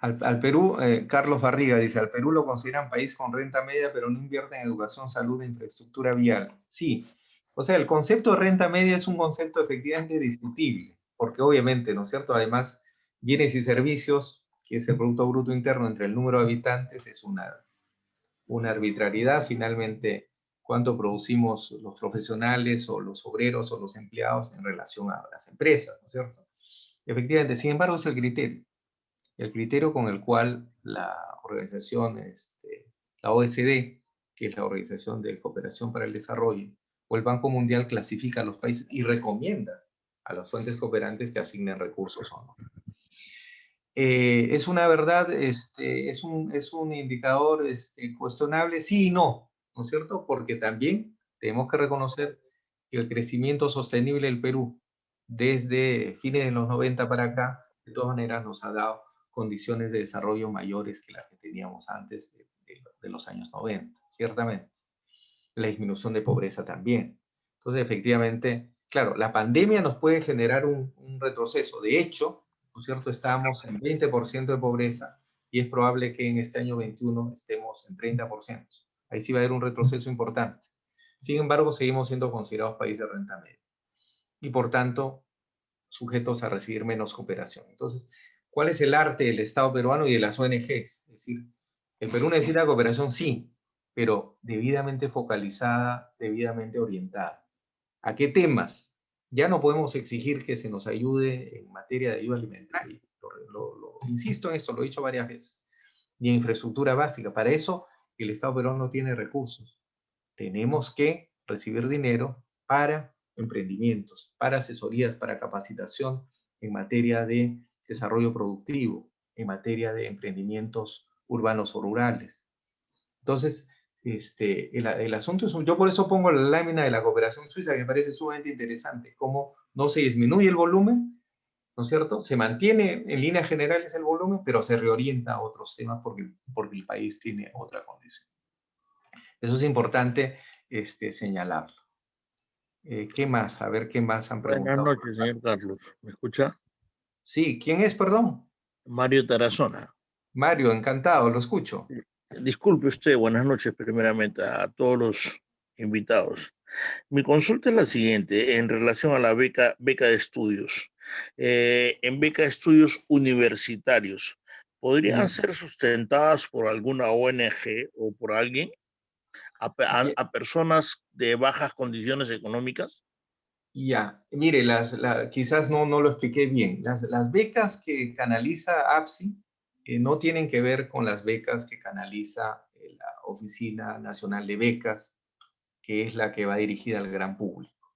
al Perú, Carlos Barriga dice, al Perú lo consideran país con renta media, pero no invierten en educación, salud e infraestructura vial. Sí, o sea, el concepto de renta media es un concepto efectivamente discutible, porque obviamente, ¿no es cierto? Además, bienes y servicios, que es el Producto Bruto Interno entre el número de habitantes, es una arbitrariedad. Finalmente, cuánto producimos los profesionales o los obreros o los empleados en relación a las empresas, ¿no es cierto? Efectivamente, sin embargo, es el criterio. El criterio con el cual la organización, la OECD, que es la Organización de Cooperación para el Desarrollo, o el Banco Mundial clasifica a los países y recomienda a las fuentes cooperantes que asignen recursos o no. ¿Es una verdad, es un indicador cuestionable? Sí y no, ¿no es cierto? Porque también tenemos que reconocer que el crecimiento sostenible del Perú desde fines de los 90 para acá, de todas maneras nos ha dado condiciones de desarrollo mayores que las que teníamos antes de los años 90, ciertamente. La disminución de pobreza también. Entonces, efectivamente, claro, la pandemia nos puede generar un retroceso. De hecho, ¿no es cierto? Estamos en 20% de pobreza y es probable que en este año 21 estemos en 30%. Ahí sí va a haber un retroceso importante. Sin embargo, seguimos siendo considerados países de renta media y por tanto sujetos a recibir menos cooperación. Entonces, ¿cuál es el arte del Estado peruano y de las ONGs? Es decir, el Perú necesita cooperación, sí, pero debidamente focalizada, debidamente orientada. ¿A qué temas? Ya no podemos exigir que se nos ayude en materia de ayuda alimentaria. Insisto en esto, lo he dicho varias veces. Y en infraestructura básica. Para eso el Estado peruano no tiene recursos. Tenemos que recibir dinero para emprendimientos, para asesorías, para capacitación en materia de desarrollo productivo, en materia de emprendimientos urbanos o rurales. Entonces, el asunto es, yo por eso pongo la lámina de la cooperación suiza, que me parece sumamente interesante, cómo no se disminuye el volumen, ¿no es cierto? Se mantiene en líneas generales el volumen, pero se reorienta a otros temas porque el país tiene otra condición. Eso es importante señalarlo. ¿Qué más? A ver, ¿qué más han Buenas preguntado? noches, señor Carlos. ¿Me escucha? Sí, ¿quién es, perdón? Mario Tarazona. Mario, encantado, lo escucho. Disculpe usted, buenas noches primeramente a todos los invitados. Mi consulta es la siguiente, en relación a la beca de estudios. En beca de estudios universitarios, ¿podrían ser sustentadas por alguna ONG o por alguien a personas de bajas condiciones económicas? Ya, mire, quizás no lo expliqué bien. Las becas que canaliza APSI no tienen que ver con las becas que canaliza la Oficina Nacional de Becas, que es la que va dirigida al gran público.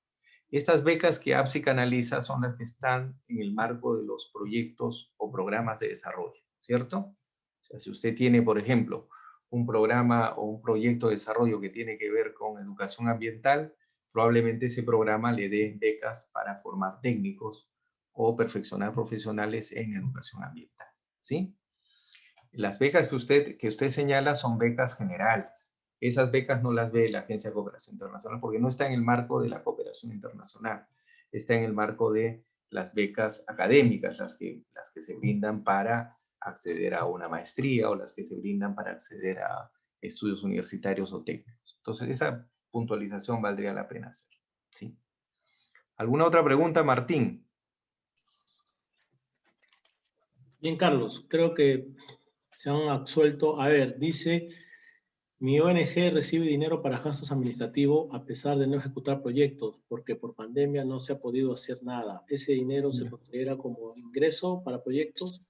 Estas becas que APSI canaliza son las que están en el marco de los proyectos o programas de desarrollo, ¿cierto? O sea, si usted tiene, por ejemplo, un programa o un proyecto de desarrollo que tiene que ver con educación ambiental, probablemente ese programa le dé becas para formar técnicos o perfeccionar profesionales en educación ambiental, ¿sí? Las becas que usted señala son becas generales. Esas becas no las ve la Agencia de Cooperación Internacional porque no está en el marco de la cooperación internacional. Está en el marco de las becas académicas, las que se brindan para acceder a una maestría o las que se brindan para acceder a estudios universitarios o técnicos. Entonces, esa puntualización valdría la pena hacer. ¿Sí? ¿Alguna otra pregunta, Martín? Bien, Carlos, creo que se han absuelto. A ver, dice, mi ONG recibe dinero para gastos administrativos a pesar de no ejecutar proyectos, porque por pandemia no se ha podido hacer nada. ¿Ese dinero se considera como ingreso para proyectos?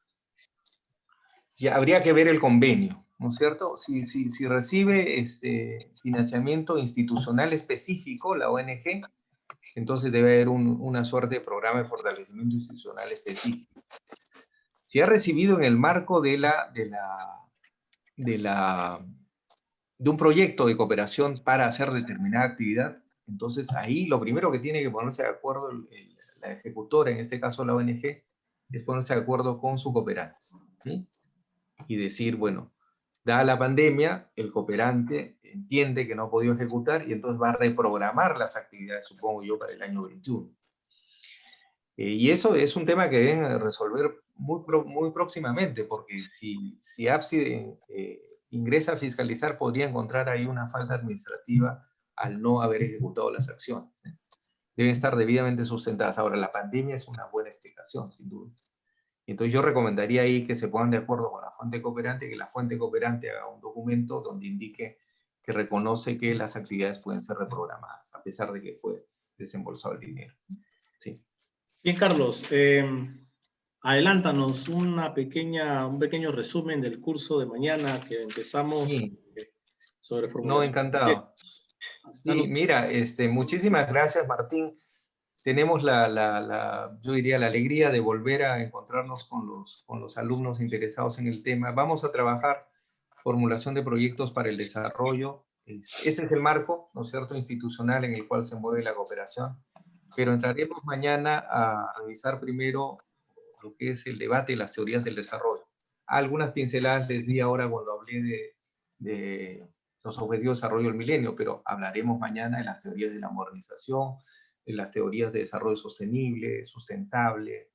Ya habría que ver el convenio, ¿no es cierto? Si recibe financiamiento institucional específico, la ONG, entonces debe haber una suerte de programa de fortalecimiento institucional específico. Si ha recibido en el marco de un proyecto de cooperación para hacer determinada actividad, entonces ahí lo primero que tiene que ponerse de acuerdo la ejecutora, en este caso la ONG, es ponerse de acuerdo con su cooperante, ¿sí? Y decir, bueno, dada la pandemia, el cooperante entiende que no ha podido ejecutar y entonces va a reprogramar las actividades, supongo yo, para el año 21. Y eso es un tema que deben resolver muy próximamente, porque si APSI ingresa a fiscalizar, podría encontrar ahí una falta administrativa al no haber ejecutado las acciones. Deben estar debidamente sustentadas. Ahora, la pandemia es una buena explicación, sin duda. Entonces yo recomendaría ahí que se pongan de acuerdo con la fuente cooperante, que la fuente cooperante haga un documento donde indique que reconoce que las actividades pueden ser reprogramadas, a pesar de que fue desembolsado el dinero. Sí. Bien, Carlos, adelántanos un pequeño resumen del curso de mañana que empezamos sobre formulación. No, encantado. Sí, mira, muchísimas gracias, Martín. Tenemos yo diría, la alegría de volver a encontrarnos con los alumnos interesados en el tema. Vamos a trabajar formulación de proyectos para el desarrollo. Este es el marco, ¿no es cierto?, institucional en el cual se mueve la cooperación. Pero entraremos mañana a revisar primero lo que es el debate y las teorías del desarrollo. Algunas pinceladas les di ahora cuando hablé de los objetivos de desarrollo del milenio, pero hablaremos mañana de las teorías de la modernización, las teorías de desarrollo sostenible, sustentable,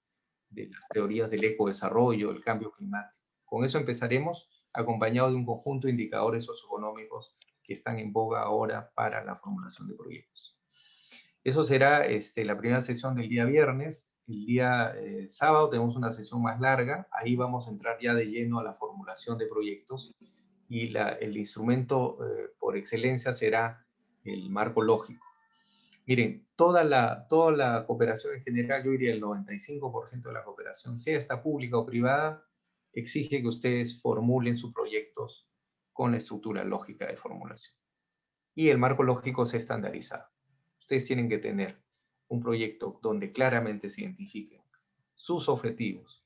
de las teorías del ecodesarrollo, el cambio climático. Con eso empezaremos, acompañado de un conjunto de indicadores socioeconómicos que están en boga ahora para la formulación de proyectos. Eso será la primera sesión del día viernes. El día sábado tenemos una sesión más larga. Ahí vamos a entrar ya de lleno a la formulación de proyectos. Y el instrumento por excelencia será el marco lógico. Miren, toda la cooperación en general, yo diría el 95% de la cooperación, sea esta pública o privada, exige que ustedes formulen sus proyectos con la estructura lógica de formulación. Y el marco lógico se estandariza. Ustedes tienen que tener un proyecto donde claramente se identifiquen sus objetivos,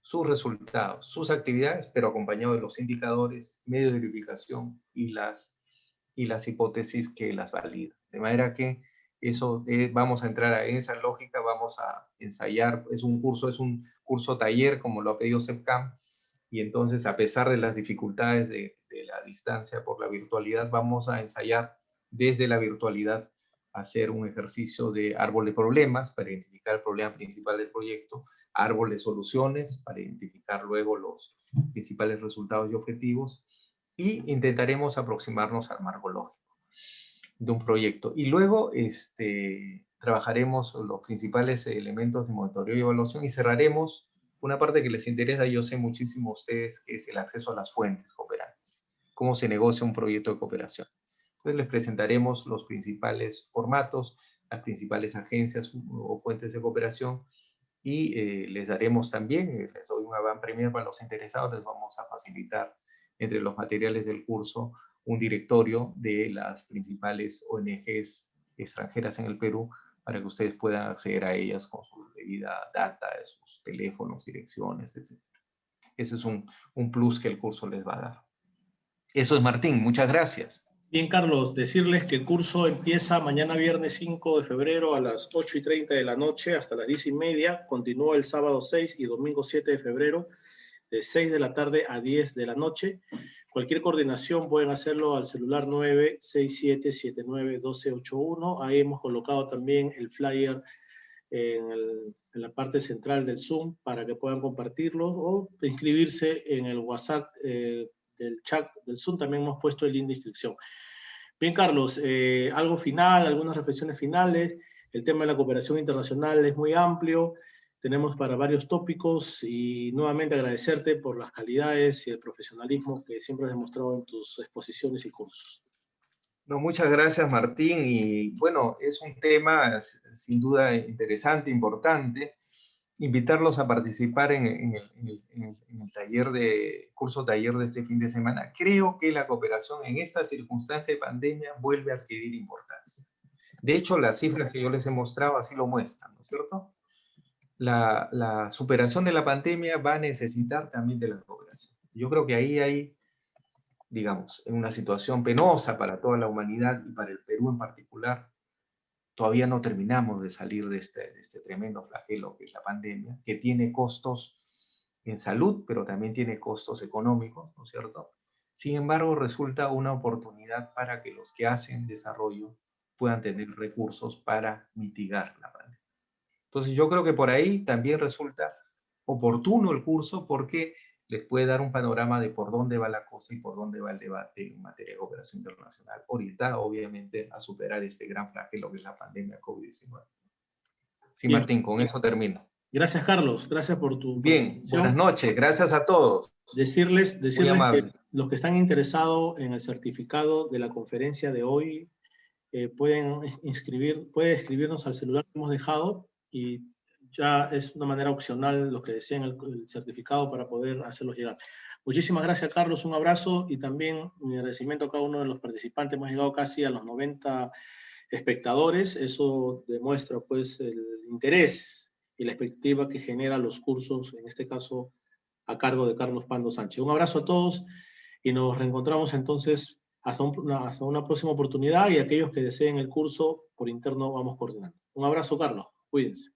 sus resultados, sus actividades, pero acompañado de los indicadores, medios de verificación y las hipótesis que las validan. De manera que eso vamos a entrar en esa lógica, vamos a ensayar, es un curso taller, como lo ha pedido CEPCAM, y entonces, a pesar de las dificultades de la distancia por la virtualidad, vamos a ensayar desde la virtualidad hacer un ejercicio de árbol de problemas para identificar el problema principal del proyecto, árbol de soluciones para identificar luego los principales resultados y objetivos, y intentaremos aproximarnos al marco lógico de un proyecto. Y luego trabajaremos los principales elementos de monitoreo y evaluación y cerraremos una parte que les interesa, yo sé muchísimo a ustedes, que es el acceso a las fuentes cooperantes, cómo se negocia un proyecto de cooperación. Entonces les presentaremos los principales formatos, las principales agencias o fuentes de cooperación y les daremos también, les doy un avant premier para los interesados, les vamos a facilitar entre los materiales del curso un directorio de las principales ONGs extranjeras en el Perú para que ustedes puedan acceder a ellas con su debida data, sus teléfonos, direcciones, etc. Ese es un plus que el curso les va a dar. Eso es, Martín, muchas gracias. Bien, Carlos, decirles que el curso empieza mañana viernes 5 de febrero a las 8:30 de la noche hasta las 10:30. Continúa el sábado 6 y domingo 7 de febrero de 6 de la tarde a 10 de la noche. Cualquier coordinación pueden hacerlo al celular 967791281. Ahí hemos colocado también el flyer en la parte central del Zoom para que puedan compartirlo o inscribirse en el WhatsApp del chat del Zoom. También hemos puesto el link de inscripción. Bien, Carlos, algo final, algunas reflexiones finales. El tema de la cooperación internacional es muy amplio. Tenemos para varios tópicos y nuevamente agradecerte por las calidades y el profesionalismo que siempre has demostrado en tus exposiciones y cursos. No, muchas gracias, Martín. Y bueno, es un tema sin duda interesante, importante. Invitarlos a participar en el curso taller de este fin de semana. Creo que la cooperación en esta circunstancia de pandemia vuelve a adquirir importancia. De hecho, las cifras que yo les he mostrado así lo muestran, ¿no es cierto? La superación de la pandemia va a necesitar también de la cooperación. Yo creo que ahí hay, digamos, en una situación penosa para toda la humanidad y para el Perú en particular, todavía no terminamos de salir de este tremendo flagelo que es la pandemia, que tiene costos en salud, pero también tiene costos económicos, ¿no es cierto? Sin embargo, resulta una oportunidad para que los que hacen desarrollo puedan tener recursos para mitigar la pandemia. Entonces yo creo que por ahí también resulta oportuno el curso porque les puede dar un panorama de por dónde va la cosa y por dónde va el debate en materia de cooperación internacional, orientada obviamente a superar este gran flagelo que es la pandemia COVID-19. Sí, Bien. Martín, con eso termino. Gracias, Carlos. Gracias por tu Bien, buenas noches. Gracias a todos. Decirles que los que están interesados en el certificado de la conferencia de hoy pueden escribirnos al celular que hemos dejado y ya es una manera opcional los que deseen el certificado para poder hacerlos llegar. Muchísimas gracias, Carlos. Un abrazo y también mi agradecimiento a cada uno de los participantes. Hemos llegado casi a los 90 espectadores. Eso demuestra pues el interés y la expectativa que genera los cursos, en este caso a cargo de Carlos Pando Sánchez. Un abrazo a todos y nos reencontramos entonces hasta una próxima oportunidad y aquellos que deseen el curso por interno vamos coordinando. Un abrazo, Carlos. Cuídense.